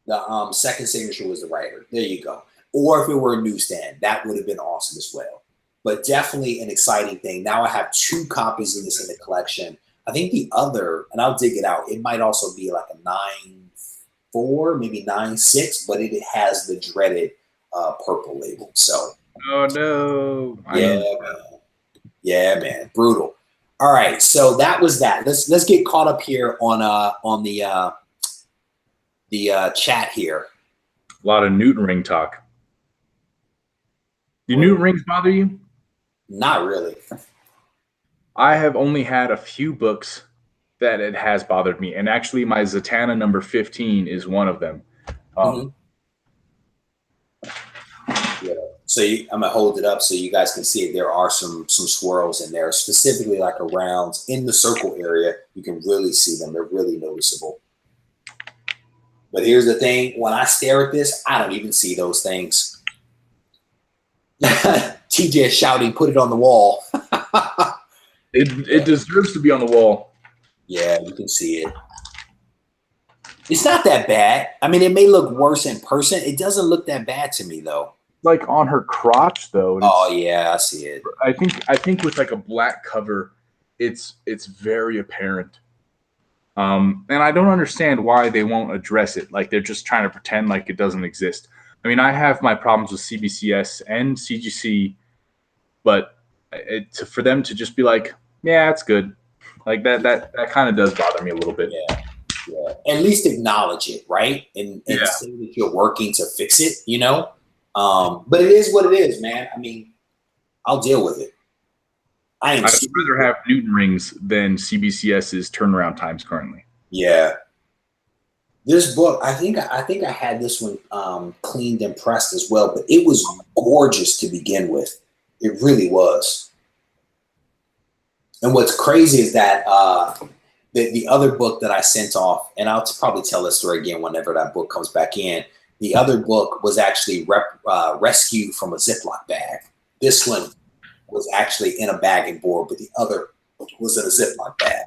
The second signature was the writer. There you go. Or if it were a newsstand, that would have been awesome as well. But definitely an exciting thing. Now I have 2 copies of this in the collection. I think the other, and I'll dig it out, it might also be like a 9.4, maybe 9.6, but it has the dreaded purple label. So. Oh no. Yeah, man. Brutal. All right. So that was that. Let's get caught up here on the chat here. A lot of Newton ring talk. Do Newton rings bother you? Not really. I have only had a few books that it has bothered me, and actually my Zatanna number 15 is one of them. Yeah. So I'm gonna hold it up so you guys can see it. There are some swirls in there, specifically like around in the circle area. You can really see them. They're really noticeable. But here's the thing. When I stare at this, I don't even see those things. TJ is shouting, put it on the wall. It deserves to be on the wall. Yeah, you can see it. It's not that bad. I mean, it may look worse in person. It doesn't look that bad to me, though. Like on her crotch, though. Oh, yeah, I see it. I think with like a black cover, it's very apparent. And I don't understand why they won't address it. Like they're just trying to pretend like it doesn't exist. I mean, I have my problems with CBCS and CGC, but for them to just be like, yeah, it's good. Like that kind of does bother me a little bit. Yeah. At least acknowledge it, right? And say that you're working to fix it, you know? But it is what it is, man. I mean, I'll deal with it. I'd rather have Newton rings than CBCS's turnaround times currently. Yeah. This book, I think I had this one cleaned and pressed as well, but it was gorgeous to begin with. It really was. And what's crazy is that the other book that I sent off, and I'll probably tell this story again whenever that book comes back in. The other book was actually rescued from a Ziploc bag. This one was actually in a bagging board, but the other was in a Ziploc bag.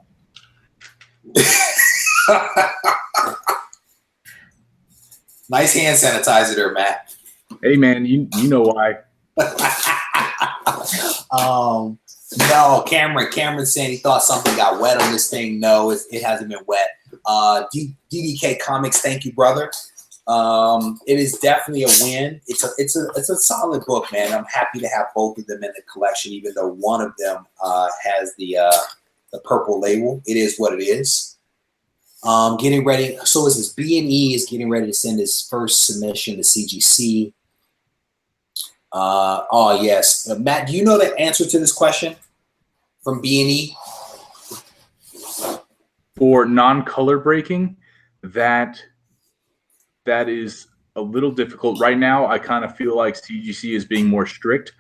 Nice hand sanitizer there, Matt. Hey man, you know why. No, Cameron saying he thought something got wet on this thing. No, it hasn't been wet. DDK Comics, thank you, brother. It is definitely a win. It's a solid book, man. I'm happy to have both of them in the collection, even though one of them has the purple label. It is what it is. Getting ready. So is this B&E is getting ready to send his first submission to CGC. Oh yes, Matt. Do you know the answer to this question from B&E? For non-color breaking, that is a little difficult right now. I kind of feel like CGC is being more strict.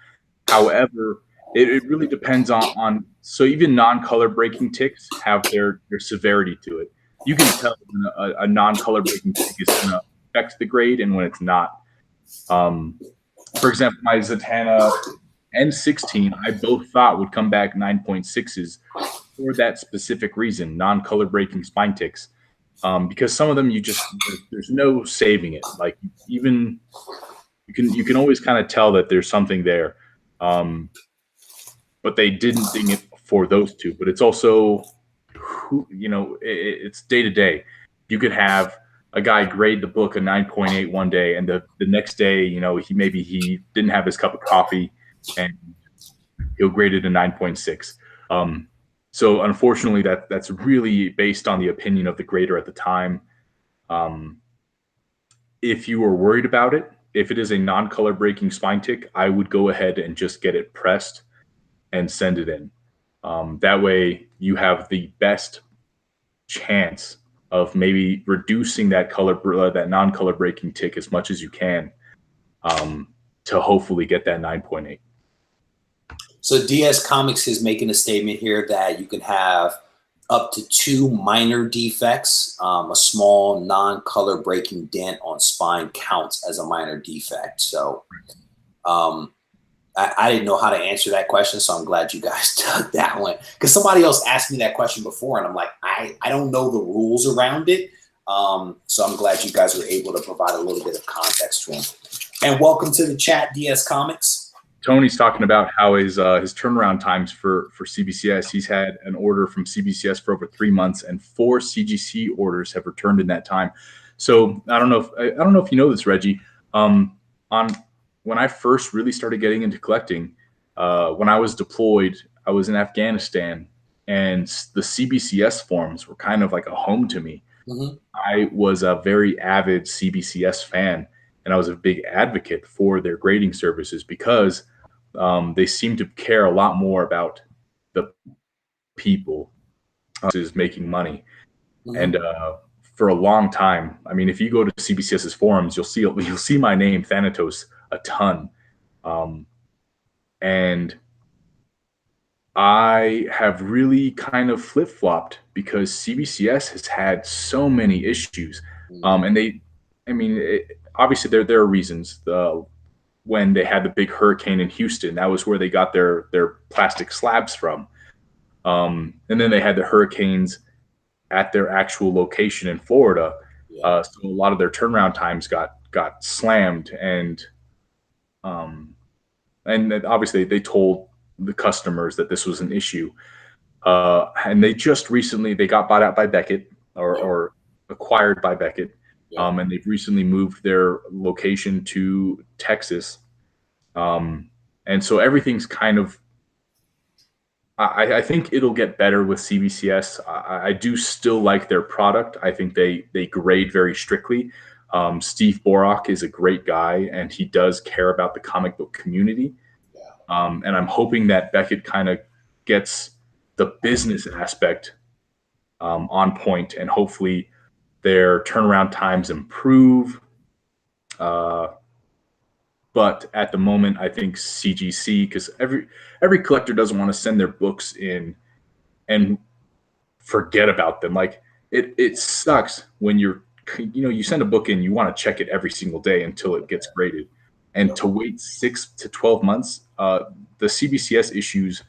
However, it really depends on so even non-color breaking ticks have their severity to it. You can tell when a non-color breaking tick is going to affect the grade and when it's not. For example, my Zatanna N16, I both thought would come back 9.6s for that specific reason, non-color breaking spine ticks. Because some of them there's no saving it. Like even you can always kind of tell that there's something there. But they didn't ding it for those two. But it's also, it's day to day. You could have a guy grade the book a 9.8 one day, and the next day, he didn't have his cup of coffee, and he'll grade it a 9.6. So unfortunately, that's really based on the opinion of the grader at the time. If you are worried about it, if it is a non-color breaking spine tick, I would go ahead and just get it pressed and send it in. That way you have the best chance of maybe reducing that non-color breaking tick as much as you can, to hopefully get that 9.8. So DS Comics is making a statement here that you can have up to 2 minor defects. A small non-color breaking dent on spine counts as a minor defect. So I didn't know how to answer that question, so I'm glad you guys took that one. Because somebody else asked me that question before, and I'm like, I don't know the rules around it. So I'm glad you guys were able to provide a little bit of context to him. And welcome to the chat, DS Comics. Tony's talking about how his turnaround times for CBCS. He's had an order from CBCS for over 3 months, and 4 CGC orders have returned in that time. So I don't know if you know this, Reggie. When I first really started getting into collecting, when I was deployed, I was in Afghanistan, and the CBCS forums were kind of like a home to me. Mm-hmm. I was a very avid CBCS fan, and I was a big advocate for their grading services because they seem to care a lot more about the people versus making money. Mm-hmm. And for a long time, I mean, if you go to CBCS's forums, you'll see my name, Thanatos, a ton. And I have really kind of flip-flopped because CBCS has had so many issues. And obviously there are reasons. When they had the big hurricane in Houston, that was where they got their plastic slabs from. And then they had the hurricanes at their actual location in Florida. Yeah. So a lot of their turnaround times got slammed, and obviously they told the customers that this was an issue. And they just recently got bought out by Beckett or acquired by Beckett. Yeah. And they've recently moved their location to Texas. And so everything's kind of, I think it'll get better with CBCS. I do still like their product. I think they grade very strictly. Steve Borak is a great guy, and he does care about the comic book community. Yeah. And I'm hoping that Beckett kind of gets the business aspect on point, and hopefully their turnaround times improve. But at the moment, I think CGC, because every collector doesn't want to send their books in and forget about them. Like it sucks when you send a book in, you want to check it every single day until it gets graded, and to wait 6 to 12 months. The CBCS issues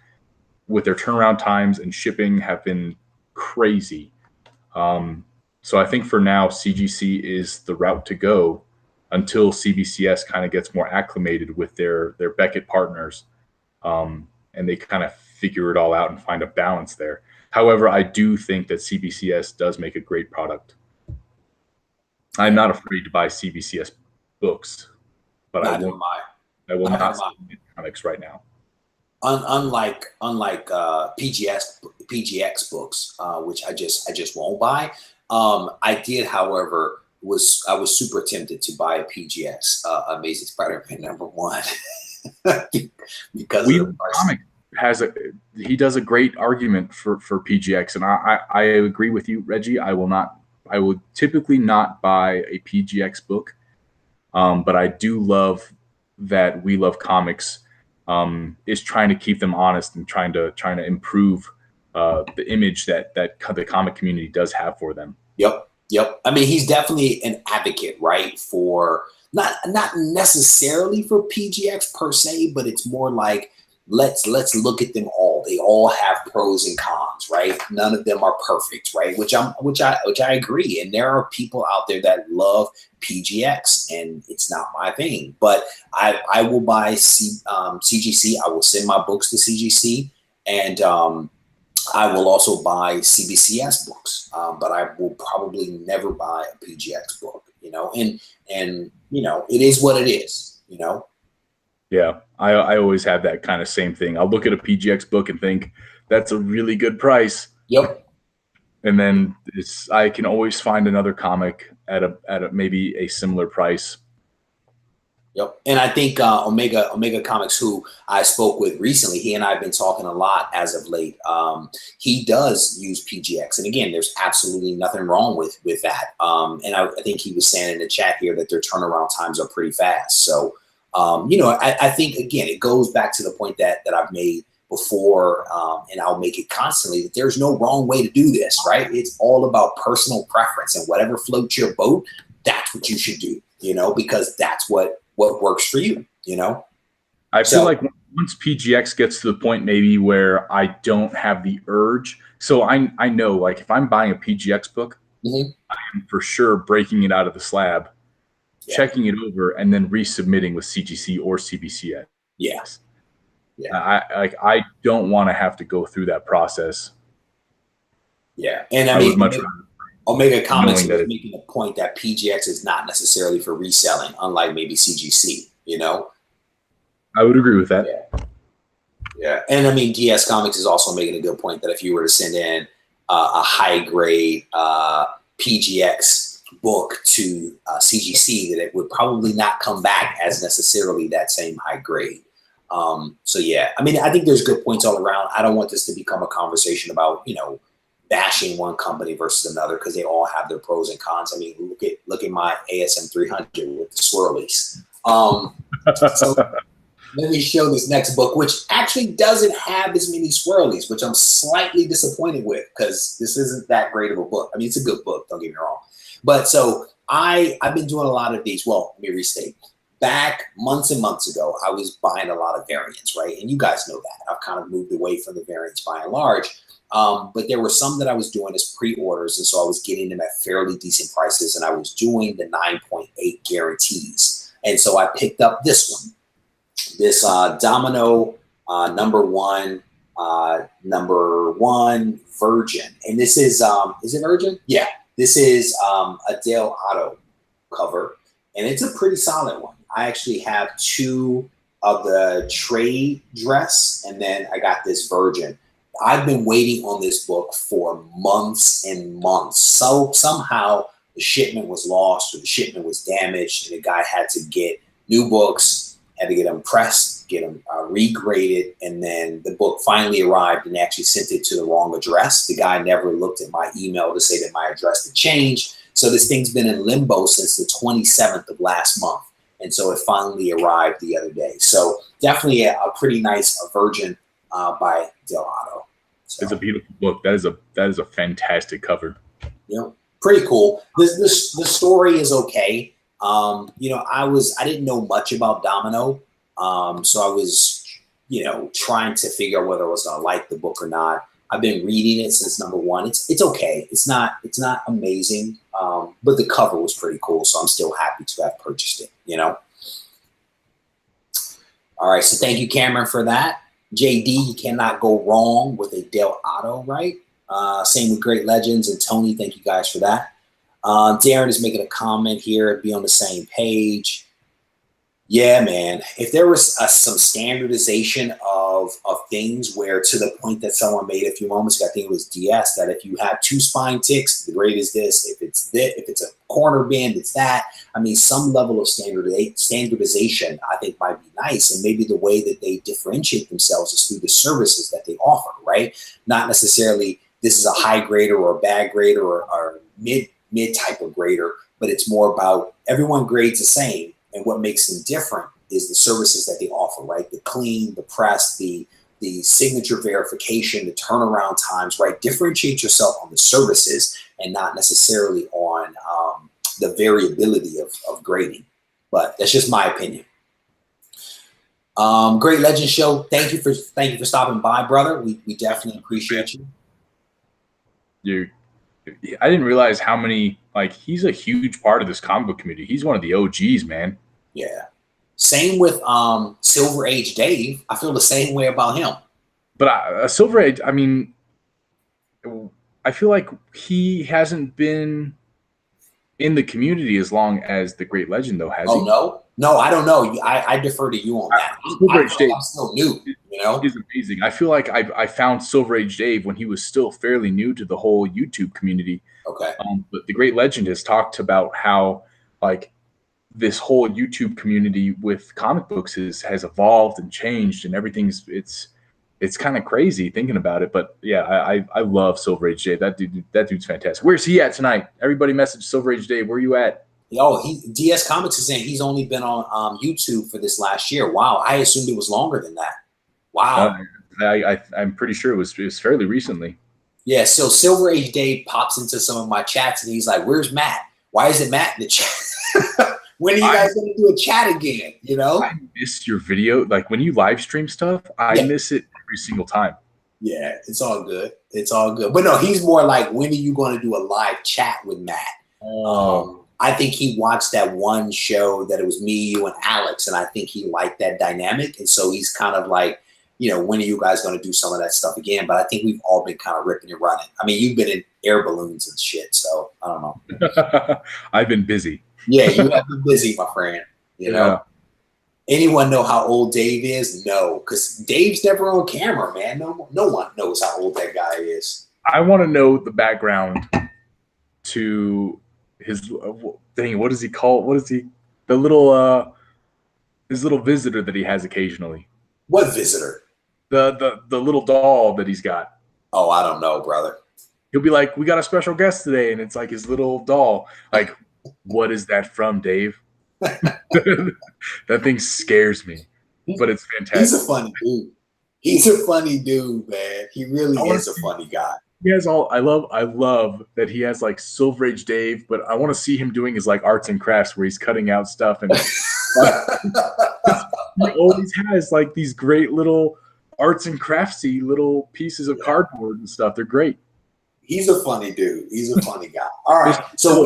with their turnaround times and shipping have been crazy. So I think for now, CGC is the route to go. until CBCS kind of gets more acclimated with their Beckett partners, and they kind of figure it all out and find a balance there. However, I do think that CBCS does make a great product. I'm not afraid to buy CBCS books, but I will not see comics right now. Unlike PGX books, which I just won't buy. I did, however, I was super tempted to buy a PGX Amazing Spider-Man #1 because of the comic he does a great argument for PGX, and I agree with you, Reggie. I would typically not buy a PGX book, but I do love that We Love Comics is trying to keep them honest and trying to improve the image that the comic community does have for them. Yep. I mean, he's definitely an advocate, right? For not necessarily for PGX per se, but it's more like let's look at them all. They all have pros and cons, right? None of them are perfect, right? Which I agree. And there are people out there that love PGX, and it's not my thing. But I will buy CGC. I will send my books to CGC, and I will also buy CBCS books, but I will probably never buy a PGX book, and it is what it is, Yeah, I always have that kind of same thing. I'll look at a PGX book and think that's a really good price. Yep. And then I can always find another comic at a maybe a similar price. Yep. And I think Omega Comics, who I spoke with recently, he and I have been talking a lot as of late. He does use PGX. And again, there's absolutely nothing wrong with that. And I think he was saying in the chat here that their turnaround times are pretty fast. So, I think, again, it goes back to the point that I've made before, and I'll make it constantly, that there's no wrong way to do this, right? It's all about personal preference, and whatever floats your boat, that's what you should do, because that's what works for you, I feel like once PGX gets to the point maybe where I don't have the urge. So I know, like, if I'm buying a PGX book, I am for sure breaking it out of the slab, checking it over, and then resubmitting with CGC or CBCS. Yes. Yeah. I don't want to have to go through that process. Yeah. And I mean, Omega Comics is making a point that PGX is not necessarily for reselling, unlike maybe CGC, I would agree with that. Yeah. And I mean, DS Comics is also making a good point that if you were to send in a high grade PGX book to CGC, that it would probably not come back as necessarily that same high grade. So yeah, I mean, I think there's good points all around. I don't want this to become a conversation about, bashing one company versus another, because they all have their pros and cons. I mean, look at my ASM 300 with the swirlies. So let me show this next book, which actually doesn't have as many swirlies, which I'm slightly disappointed with, because this isn't that great of a book. I mean, it's a good book, don't get me wrong. But so I've been doing a lot of these. Well, let me restate. Back months and months ago, I was buying a lot of variants, right? And you guys know that. I've kind of moved away from the variants by and large. But there were some that I was doing as pre-orders, and so I was getting them at fairly decent prices, and I was doing the 9.8 guarantees. And so I picked up this one, this Domino number one Virgin. And this is it Virgin? Yeah, this is a Del Otto cover, and it's a pretty solid one. I actually have 2 of the trade dress, and then I got this Virgin. I've been waiting on this book for months and months. So somehow the shipment was lost, or the shipment was damaged, and the guy had to get new books, had to get them pressed, get them regraded, and then the book finally arrived, and they actually sent it to the wrong address. The guy never looked at my email to say that my address had changed. So this thing's been in limbo since the 27th of last month. And so it finally arrived the other day. So definitely a pretty nice Virgin by Del Otto. So, it's a beautiful book. That is a fantastic cover. Pretty cool. The story is okay. I didn't know much about Domino, so I was, trying to figure out whether I was gonna like the book or not. I've been reading it since #1. It's okay. It's not amazing, but the cover was pretty cool, so I'm still happy to have purchased it. You know. All right, so thank you, Cameron, for that. JD, you cannot go wrong with a Del Auto, right? Same with Great Legends and Tony. Thank you guys for that. Darren is making a comment here. Be on the same page. Yeah, man. If there was some standardization of things where, to the point that someone made a few moments ago, I think it was DS, that if you have 2 spine ticks, the grade is this. If it's a corner bend, it's that. I mean, some level of standardization, I think, might be nice. And maybe the way that they differentiate themselves is through the services that they offer, right? Not necessarily this is a high grader or a bad grader or mid type of grader, but it's more about everyone grades the same. And what makes them different is the services that they offer, right? The clean, the press, the signature verification, the turnaround times, right? Differentiate yourself on the services and not necessarily on the variability of grading. But that's just my opinion. Great Legend Show. Thank you for stopping by, brother. We definitely appreciate you. I didn't realize how many, like, he's a huge part of this comic book community. He's one of the OGs, man. Yeah. Same with Silver Age Dave. I feel the same way about him. But Silver Age, I mean, I feel like he hasn't been in the community as long as the Great Legend, though, has he? Oh, no, I don't know. I defer to you on that. Silver Age Dave, I'm still new, you know? He's amazing. I feel like I found Silver Age Dave when he was still fairly new to the whole YouTube community. Okay. But the Great Legend has talked about how, like, this whole YouTube community with comic books has evolved and changed, and everything's it's kind of crazy thinking about it. But yeah, I love Silver Age Dave. That dude's fantastic. Where's he at tonight? Everybody message Silver Age Dave. Where you at? DS Comics is saying he's only been on YouTube for this last year. Wow, I assumed it was longer than that. Wow. I'm pretty sure it was fairly recently. Yeah, so Silver Age Dave pops into some of my chats and he's like, "Where's Matt? Why isn't Matt in the chat? When are you guys going to do a chat again?" You know? I miss your video. Like, when you live stream stuff, I miss it every single time. Yeah, it's all good. It's all good. But no, he's more like, when are you going to do a live chat with Matt? I think he watched that one show that it was me, you, and Alex, and I think he liked that dynamic. And so he's kind of like, you know, when are you guys going to do some of that stuff again? But I think we've all been kind of ripping and running. I mean, you've been in air balloons and shit, so I don't know. I've been busy. Yeah, you have been busy, my friend. You know? Anyone know how old Dave is? No, because Dave's never on camera, man. No one knows how old that guy is. I want to know the background to his thing. What does he call? What is he? The little his little visitor that he has occasionally. What visitor? The little doll that he's got. Oh, I don't know, brother. He'll be like, "We got a special guest today," and it's like his little doll. Like, what is that from, Dave? That thing scares me, but it's fantastic. He's a funny dude. He's a funny dude, man. He really is a funny guy. He has all. I love that he has like Silver Age Dave, but I want to see him doing his like arts and crafts where he's cutting out stuff, and he always has like these great little arts and craftsy little pieces of cardboard and stuff. They're great. He's a funny dude. He's a funny guy. All right, so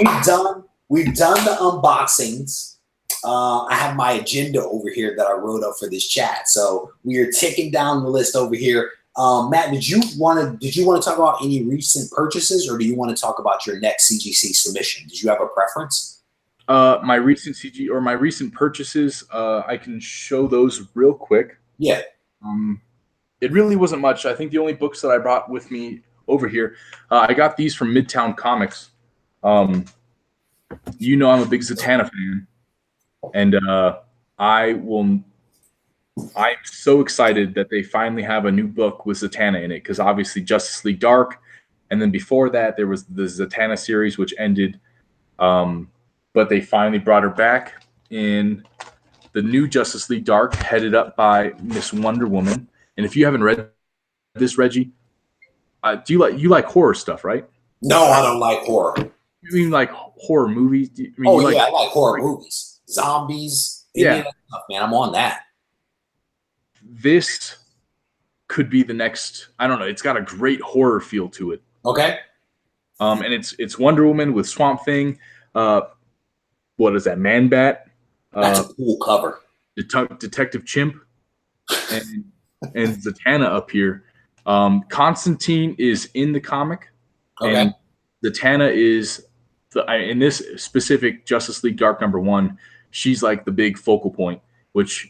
we've done the unboxings. I have my agenda over here that I wrote up for this chat. So we are ticking down the list over here. Matt, did you want to talk about any recent purchases, or do you want to talk about your next CGC submission? Did you have a preference? My recent purchases, I can show those real quick. Yeah. It really wasn't much. I think the only books that I brought with me over here, I got these from Midtown Comics. You know, I'm a big Zatanna fan. And I'm so excited that they finally have a new book with Zatanna in it, because obviously Justice League Dark, and then before that there was the Zatanna series, which ended. But they finally brought her back in the new Justice League Dark, headed up by Miss Wonder Woman. And if you haven't read this, Reggie, you like horror stuff, right? No, I don't like horror. You mean like horror movies? I like horror movies. Zombies, stuff, man. I'm on that. This could be the next. I don't know. It's got a great horror feel to it. Okay. And it's Wonder Woman with Swamp Thing. What is that? Man Bat. That's a cool cover. Detective Chimp, and Zatanna up here. Constantine is in the comic, and Zatanna is in this specific Justice League Dark #1. She's like the big focal point, which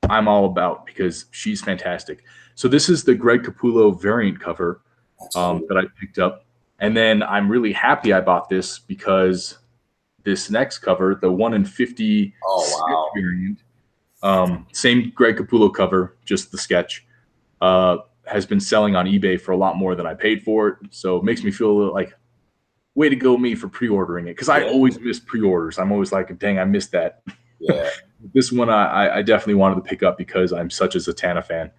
I'm all about because she's fantastic. So this is the Greg Capullo variant cover that I picked up, and then I'm really happy I bought this because this next cover, the 1 in 50 variant, same Greg Capullo cover, just the sketch, has been selling on eBay for a lot more than I paid for it. So it makes me feel a little like, way to go me for pre-ordering it, because I always miss pre-orders. I'm always like, dang, I missed that. Yeah. This one I definitely wanted to pick up because I'm such a Zatanna fan.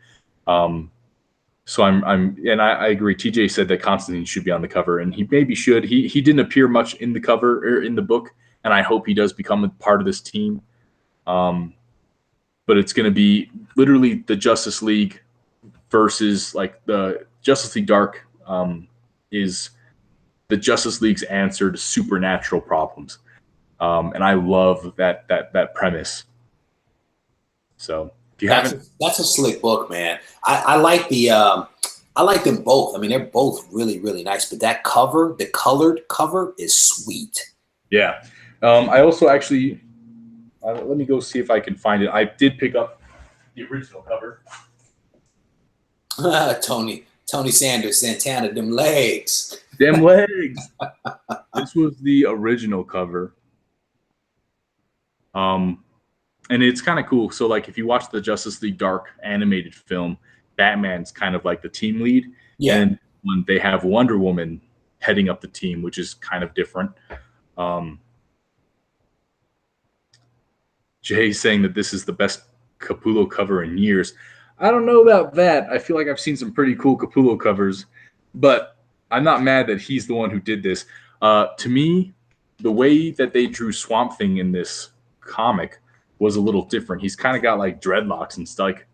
So I agree. TJ said that Constantine should be on the cover, and he maybe should. He didn't appear much in the cover or in the book, and I hope he does become a part of this team. But it's going to be literally the Justice League versus like the Justice League Dark is the Justice League's answer to supernatural problems. And I love that premise. So if you that's a slick book, man. I like I like them both. I mean, they're both really, really nice. But that cover, the colored cover, is sweet. Yeah. I also actually let me go see if I can find it. I did pick up the original cover. Tony Sanders, Santana, them legs. Them legs. This was the original cover. And it's kind of cool. So like if you watch the Justice League Dark animated film, Batman's kind of like the team lead. Yeah. And when they have Wonder Woman heading up the team, which is kind of different. Jay's saying that this is the best Capullo cover in years. I don't know about that. I feel like I've seen some pretty cool Capullo covers, but I'm not mad that he's the one who did this. To me, the way that they drew Swamp Thing in this comic was a little different. He's kind of got like dreadlocks and stuff, like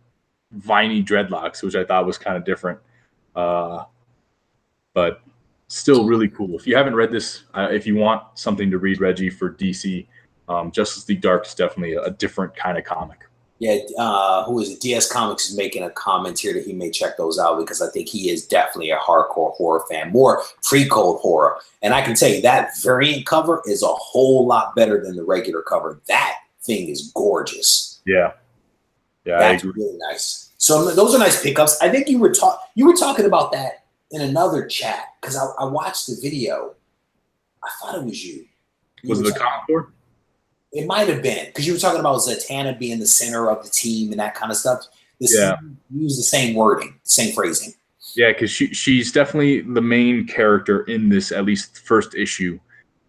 viney dreadlocks, which I thought was kind of different. But still really cool. If you haven't read this, if you want something to read, Reggie, for DC, Justice League Dark is definitely a different kind of comic. Yeah, who is it? DS Comics is making a comment here that he may check those out because I think he is definitely a hardcore horror fan, more pre-code horror. And I can tell you that variant cover is a whole lot better than the regular cover. That thing is gorgeous. Yeah, that's really nice. So those are nice pickups. I think you were talking about that in another chat because I watched the video. I thought it was you. Was it the comic board? It might have been because you were talking about Zatanna being the center of the team and that kind of stuff. Use the same wording, same phrasing. Yeah, because she's definitely the main character in this, at least first issue,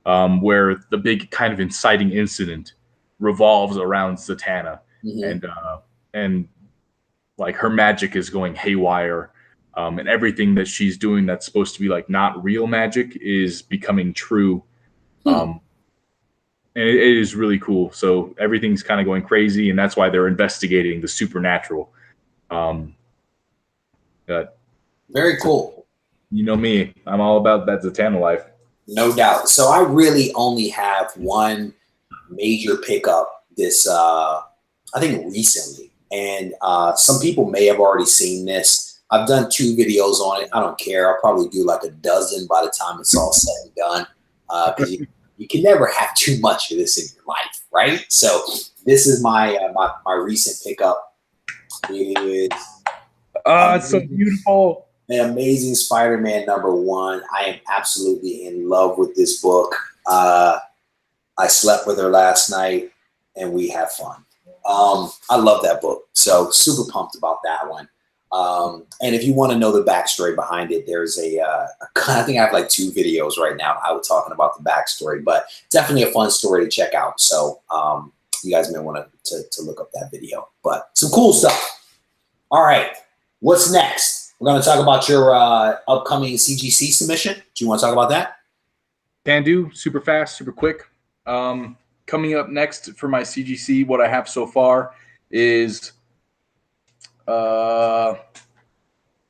where the big kind of inciting incident revolves around Zatanna, and like her magic is going haywire, and everything that she's doing that's supposed to be like not real magic is becoming true. And it is really cool. So everything's kind of going crazy, and that's why they're investigating the supernatural. Very cool. You know me. I'm all about that Zatanna life. No doubt. So I really only have one major pickup this, I think recently. And some people may have already seen this. I've done 2 videos on it. I don't care. I'll probably do like a dozen by the time it's all said and done. Because you can never have too much of this in your life, right? So this is my my recent pickup. It is it's so beautiful. An Amazing Spider-Man #1. I am absolutely in love with this book. I slept with her last night, and we have fun. I love that book, so super pumped about that one. And if you want to know the backstory behind it, there's I think I have like 2 videos right now. I was talking about the backstory, but definitely a fun story to check out. So you guys may want to look up that video, but some cool stuff. All right, what's next? We're going to talk about your upcoming CGC submission. Do you want to talk about that? Can do. Super fast, super quick. Coming up next for my CGC, what I have so far is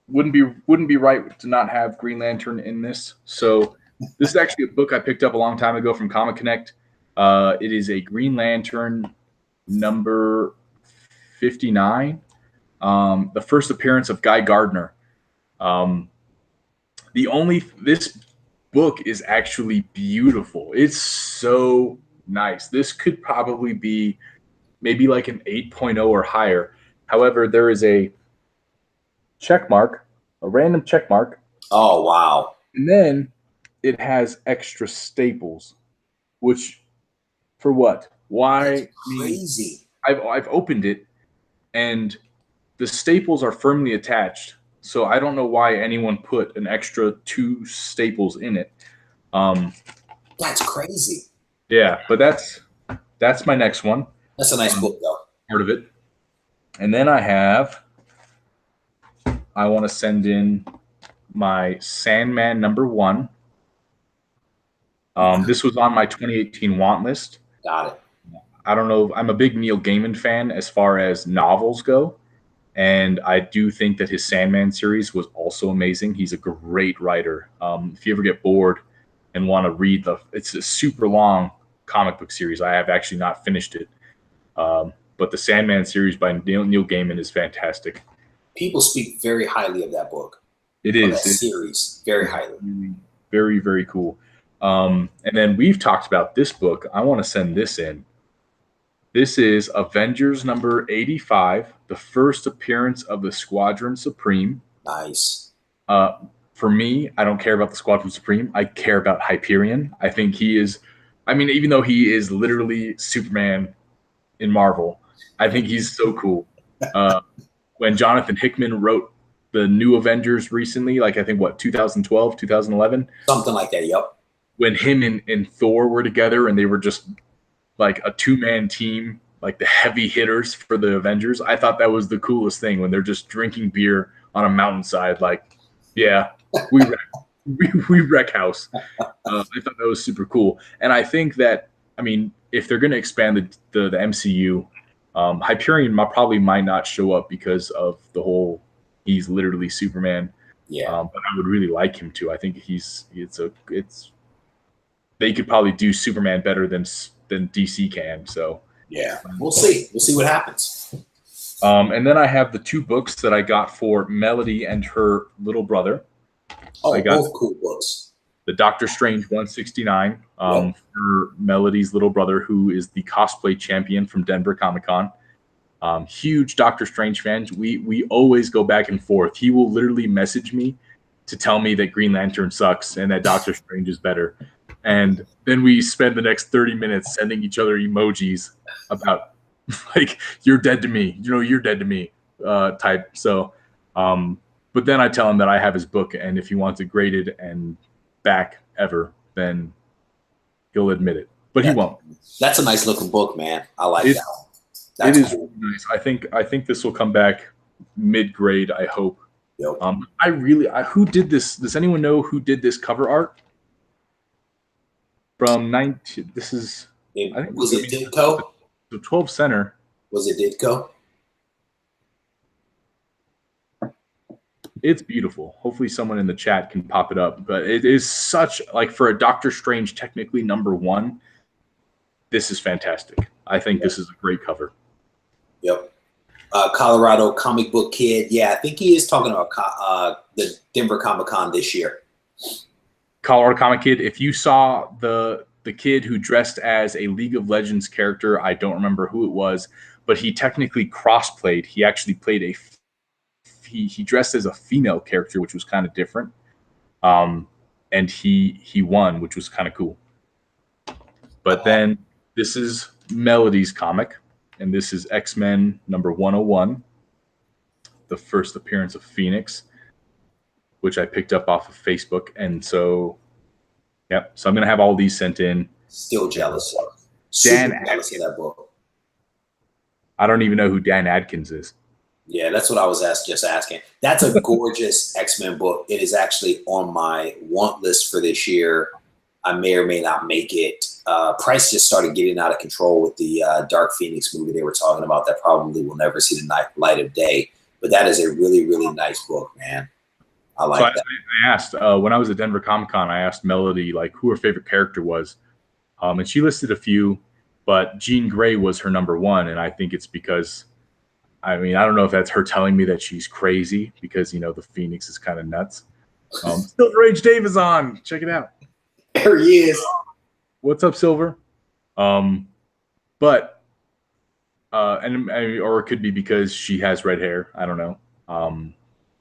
wouldn't be right to not have Green Lantern in this. So this is actually a book I picked up a long time ago from Comic Connect. It is a Green Lantern number 59, the first appearance of Guy Gardner. This book is actually beautiful. It's so nice. This could probably be maybe like an 8.0 or higher. However, there is a check mark, a random check mark. Oh, wow. And then it has extra staples, which for what? Why? That's crazy. I've opened it and the staples are firmly attached. So I don't know why anyone put an extra 2 staples in it. That's crazy. Yeah, but that's my next one. That's a nice book, though. Part of it. And then I want to send in my Sandman number 1. This was on my 2018 want list. Got it. I don't know. I'm a big Neil Gaiman fan as far as novels go. And I do think that his Sandman series was also amazing. He's a great writer. If you ever get bored and want to read it's a super long comic book series. I have actually not finished it. But the Sandman series by Neil Gaiman is fantastic. People speak very highly of that book. It is. That series, very highly. Very, very cool. And then we've talked about this book. I want to send this in. This is Avengers number 85, the first appearance of the Squadron Supreme. Nice. For me, I don't care about the Squadron Supreme. I care about Hyperion. I think he is, even though he is literally Superman in Marvel, I think he's so cool. When Jonathan Hickman wrote the new Avengers recently, like I think 2012, 2011? Something like that, yep. When him and Thor were together and they were just like a 2-man team, like the heavy hitters for the Avengers. I thought that was the coolest thing when they're just drinking beer on a mountainside. Like, yeah, we wreck house. I thought that was super cool. And I think that, if they're going to expand the MCU, Hyperion probably might not show up because of the whole, he's literally Superman. Yeah. But I would really like him to. I think they could probably do Superman better than DC can. So yeah, we'll see. We'll see what happens. And then I have the 2 books that I got for Melody and her little brother. Oh, both cool books. The Doctor Strange 169 for Melody's little brother, who is the cosplay champion from Denver Comic-Con. Huge Doctor Strange fan. We always go back and forth. He will literally message me to tell me that Green Lantern sucks and that Doctor Strange is better. And then we spend the next 30 minutes sending each other emojis about like, you're dead to me, you're dead to me type. So, but then I tell him that I have his book, and if he wants it graded and back ever, then he'll admit it, but he won't. That's a nice looking book, man. I like that one. It is cool. Really nice. I think this will come back mid-grade, I hope. Yep. Who did this? Does anyone know who did this cover art? From 19, this is, I think, was it Ditko? The 12 center. Was it Ditko? It's beautiful. Hopefully someone in the chat can pop it up. But it is such, like, for a Doctor Strange technically number 1, this is fantastic. I think this is a great cover. Yep. Colorado Comic Book Kid. Yeah, I think he is talking about the Denver Comic-Con this year. Colorado Comic Kid. If you saw the kid who dressed as a League of Legends character, I don't remember who it was, but he technically cross-played. He actually played he dressed as a female character, which was kind of different. And he won, which was kind of cool. But then this is Melody's comic, and this is X-Men number 101, the first appearance of Phoenix, which I picked up off of Facebook. And so, so I'm going to have all these sent in. Still jealous. Dan jealous of that book. I don't even know who Dan Adkins is. Yeah, that's what I was just asking. That's a gorgeous X-Men book. It is actually on my want list for this year. I may or may not make it. Price just started getting out of control with the Dark Phoenix movie they were talking about that probably will never see the light of day. But that is a really, really nice book, man. I So like that. I asked when I was at Denver Comic Con, I asked Melody like who her favorite character was, and she listed a few, but Jean Grey was her number one, and I think it's because, I mean, I don't know if that's her telling me that she's crazy because the Phoenix is kind of nuts. Silver Age Dave is on. Check it out. There he is. What's up, Silver? But or it could be because she has red hair. I don't know.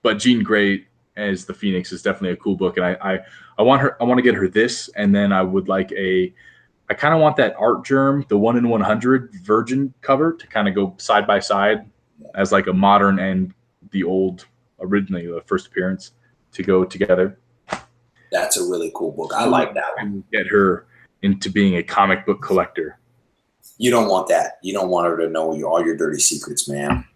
But Jean Grey as the Phoenix is definitely a cool book, and I want her. I want to get her this, and then I would like I kind of want that Art Germ, the 1 in 100 Virgin cover, to kind of go side by side as like a modern and the old, originally the first appearance, to go together. That's a really cool book. I like that one. Get her into being a comic book collector. You don't want that. You don't want her to know all your dirty secrets, man.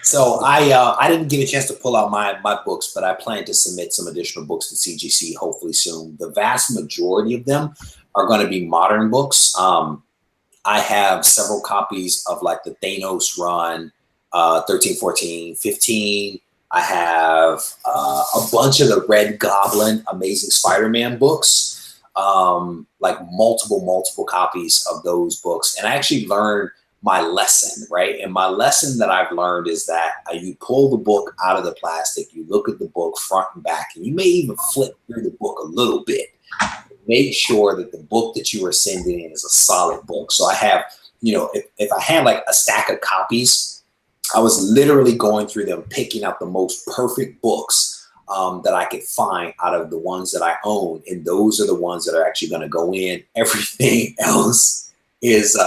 So I didn't get a chance to pull out my books, but I plan to submit some additional books to CGC hopefully soon. The vast majority of them are going to be modern books. I have several copies of like the Thanos run, 13, 14, 15. I have a bunch of the Red Goblin Amazing Spider-Man books, like multiple copies of those books. And I actually learned my lesson, right? And my lesson that I've learned is that you pull the book out of the plastic, you look at the book front and back, and you may even flip through the book a little bit. Make sure that the book that you are sending in is a solid book. So I have, if I had like a stack of copies, I was literally going through them, picking out the most perfect books that I could find out of the ones that I own. And those are the ones that are actually going to go in. Everything else is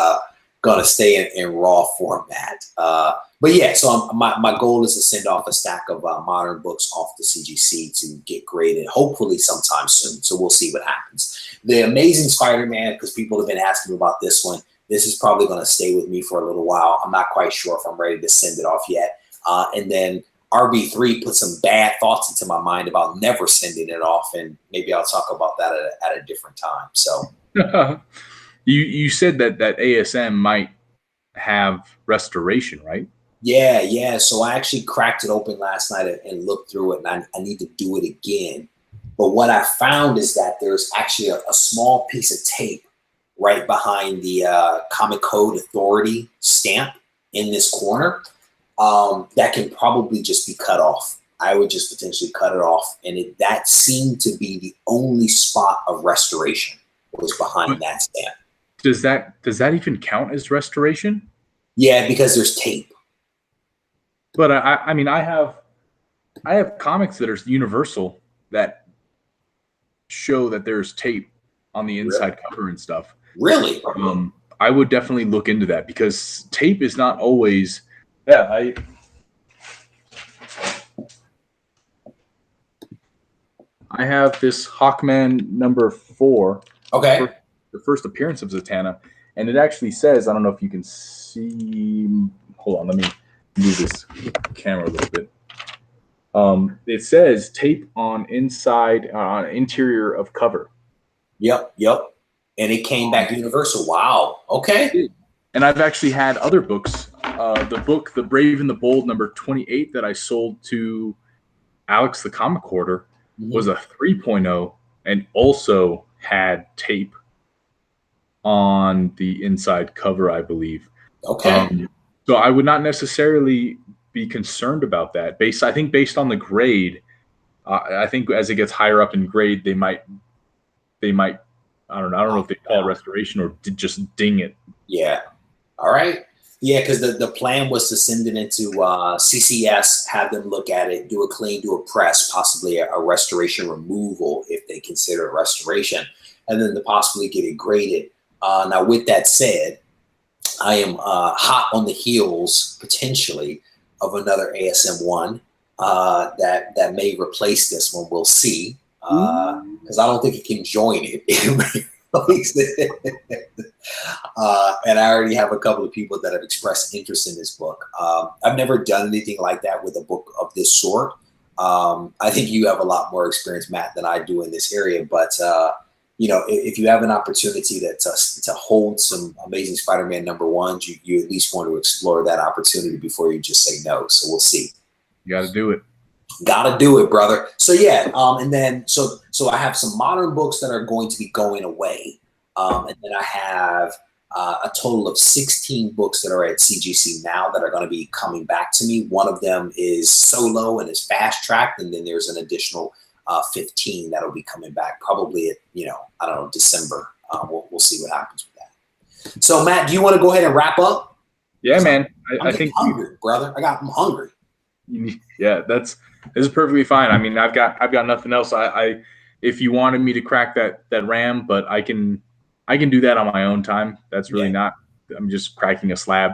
going to stay in raw format. But yeah, so my goal is to send off a stack of modern books off the CGC to get graded, hopefully sometime soon. So we'll see what happens. The Amazing Spider-Man, because people have been asking me about this one, this is probably going to stay with me for a little while. I'm not quite sure if I'm ready to send it off yet. And then RB3 put some bad thoughts into my mind about never sending it off, and maybe I'll talk about that at a different time. So you said that ASM might have restoration, right? Yeah. So I actually cracked it open last night and looked through it, and I need to do it again. But what I found is that there's actually a small piece of tape right behind the Comic Code Authority stamp in this corner that can probably just be cut off. I would just potentially cut it off. And that seemed to be the only spot of restoration was behind that stamp. Does that even count as restoration? Yeah, because there's tape. But I mean, I have comics that are universal that show that there's tape on the inside cover and stuff. Really? I would definitely look into that because tape is not always. Yeah, I have this Hawkman number 4. Okay. The first appearance of Zatanna, and it actually says, I don't know if you can see. Hold on, let me move this camera a little bit. It says tape on inside on interior of cover. Yep. And it came back universal. Wow. Okay. And I've actually had other books. The book, The Brave and the Bold, number 28, that I sold to Alex the Comic Hoarder, was a 3.0 and also had tape on the inside cover, I believe. Okay. So I would not necessarily be concerned about that. I think based on the grade, I think as it gets higher up in grade, they might. I don't know if they call it restoration or just ding it. Yeah. All right. Yeah, because the plan was to send it into CCS, have them look at it, do a clean, do a press, possibly a restoration removal if they consider it restoration, and then to possibly get it graded. Now, with that said, I am hot on the heels, potentially, of another ASM1 that may replace this one. We'll see, because I don't think it can join it. And I already have a couple of people that have expressed interest in this book. I've never done anything like that with a book of this sort. I think you have a lot more experience, Matt, than I do in this area. But if you have an opportunity to hold some Amazing Spider-Man number ones, you at least want to explore that opportunity before you just say no. So we'll see. You got to do it. Gotta do it, brother. So yeah, and then so I have some modern books that are going to be going away, and then I have a total of 16 books that are at CGC now that are going to be coming back to me. One of them is solo and is fast tracked, and then there's an additional 15 that'll be coming back probably at I don't know, December. We'll see what happens with that. So Matt, do you want to go ahead and wrap up? Yeah, man. I think hungry, brother. I'm hungry. Yeah, this is perfectly fine. I mean, I've got nothing else. If you wanted me to crack that RAM, but I can do that on my own time. That's really not. I'm just cracking a slab.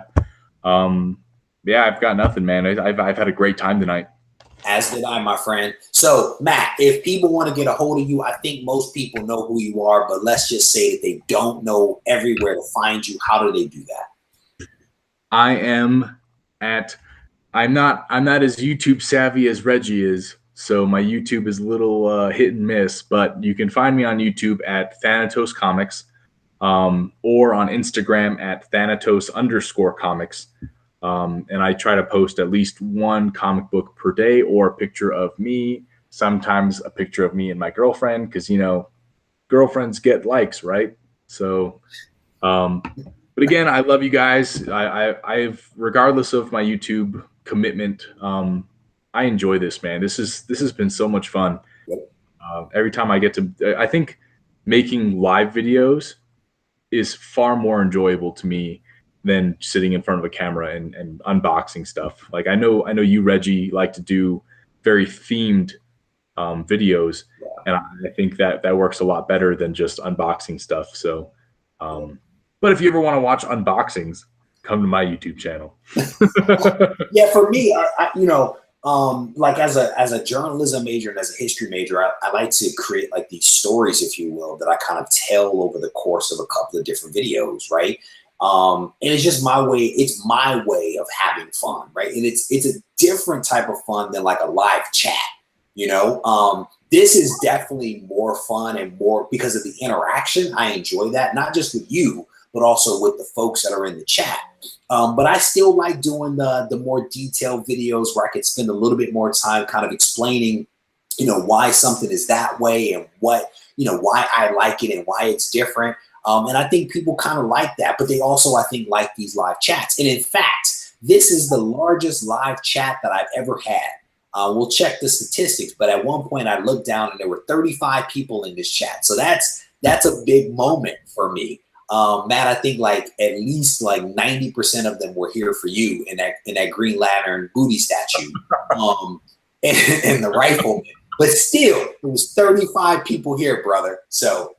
Yeah, I've got nothing, man. I've had a great time tonight. As did I, my friend. So Matt, if people want to get a hold of you, I think most people know who you are, but let's just say that they don't know everywhere to find you. How do they do that? I'm not as YouTube savvy as Reggie is, so my YouTube is a little hit and miss, but you can find me on YouTube at Thanatos Comics, or on Instagram at Thanatos_comics. And I try to post at least one comic book per day or a picture of me, sometimes a picture of me and my girlfriend, because girlfriends get likes, right? So but again, I love you guys. I've regardless of my YouTube commitment, I enjoy this, man. This has been so much fun. Every time I get to, I think making live videos is far more enjoyable to me than sitting in front of a camera and unboxing stuff. Like I know you, Reggie, like to do very themed videos, and I think that works a lot better than just unboxing stuff. So, but if you ever want to watch unboxings, come to my YouTube channel. Yeah, for me, like as a journalism major and as a history major, I like to create like these stories, if you will, that I kind of tell over the course of a couple of different videos, right? And it's just my way. It's my way of having fun, right? And it's a different type of fun than like a live chat, This is definitely more fun and more because of the interaction. I enjoy that, not just with you, but also with the folks that are in the chat. But I still like doing the more detailed videos where I could spend a little bit more time kind of explaining, why something is that way and what, why I like it and why it's different. And I think people kind of like that, but they also, I think, like these live chats. And in fact, this is the largest live chat that I've ever had. We'll check the statistics, but at one point I looked down and there were 35 people in this chat. So that's a big moment for me. Matt, I think like at least like 90% of them were here for you in that Green Lantern booty statue, and the rifleman. But still, it was 35 people here, brother. So,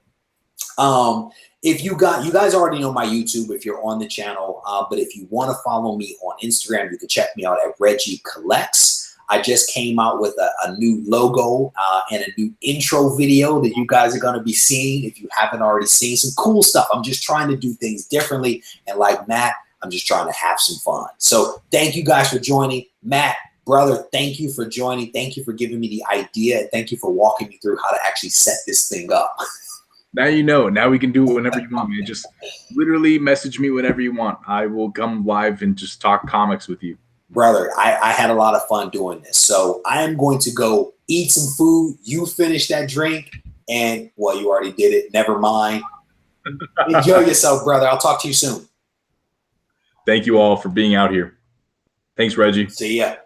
if you guys already know my YouTube if you're on the channel, but if you want to follow me on Instagram, you can check me out at RegieCollects. I just came out with a new logo and a new intro video that you guys are going to be seeing if you haven't already seen. Some cool stuff. I'm just trying to do things differently. And like Matt, I'm just trying to have some fun. So thank you guys for joining. Matt, brother, thank you for joining. Thank you for giving me the idea. And thank you for walking me through how to actually set this thing up. Now you know. Now we can do it whenever you want, man. Just literally message me whenever you want. I will come live and just talk comics with you. Brother, I had a lot of fun doing this. So I am going to go eat some food. You finish that drink. And, well, you already did it. Never mind. Enjoy yourself, brother. I'll talk to you soon. Thank you all for being out here. Thanks, Reggie. See ya.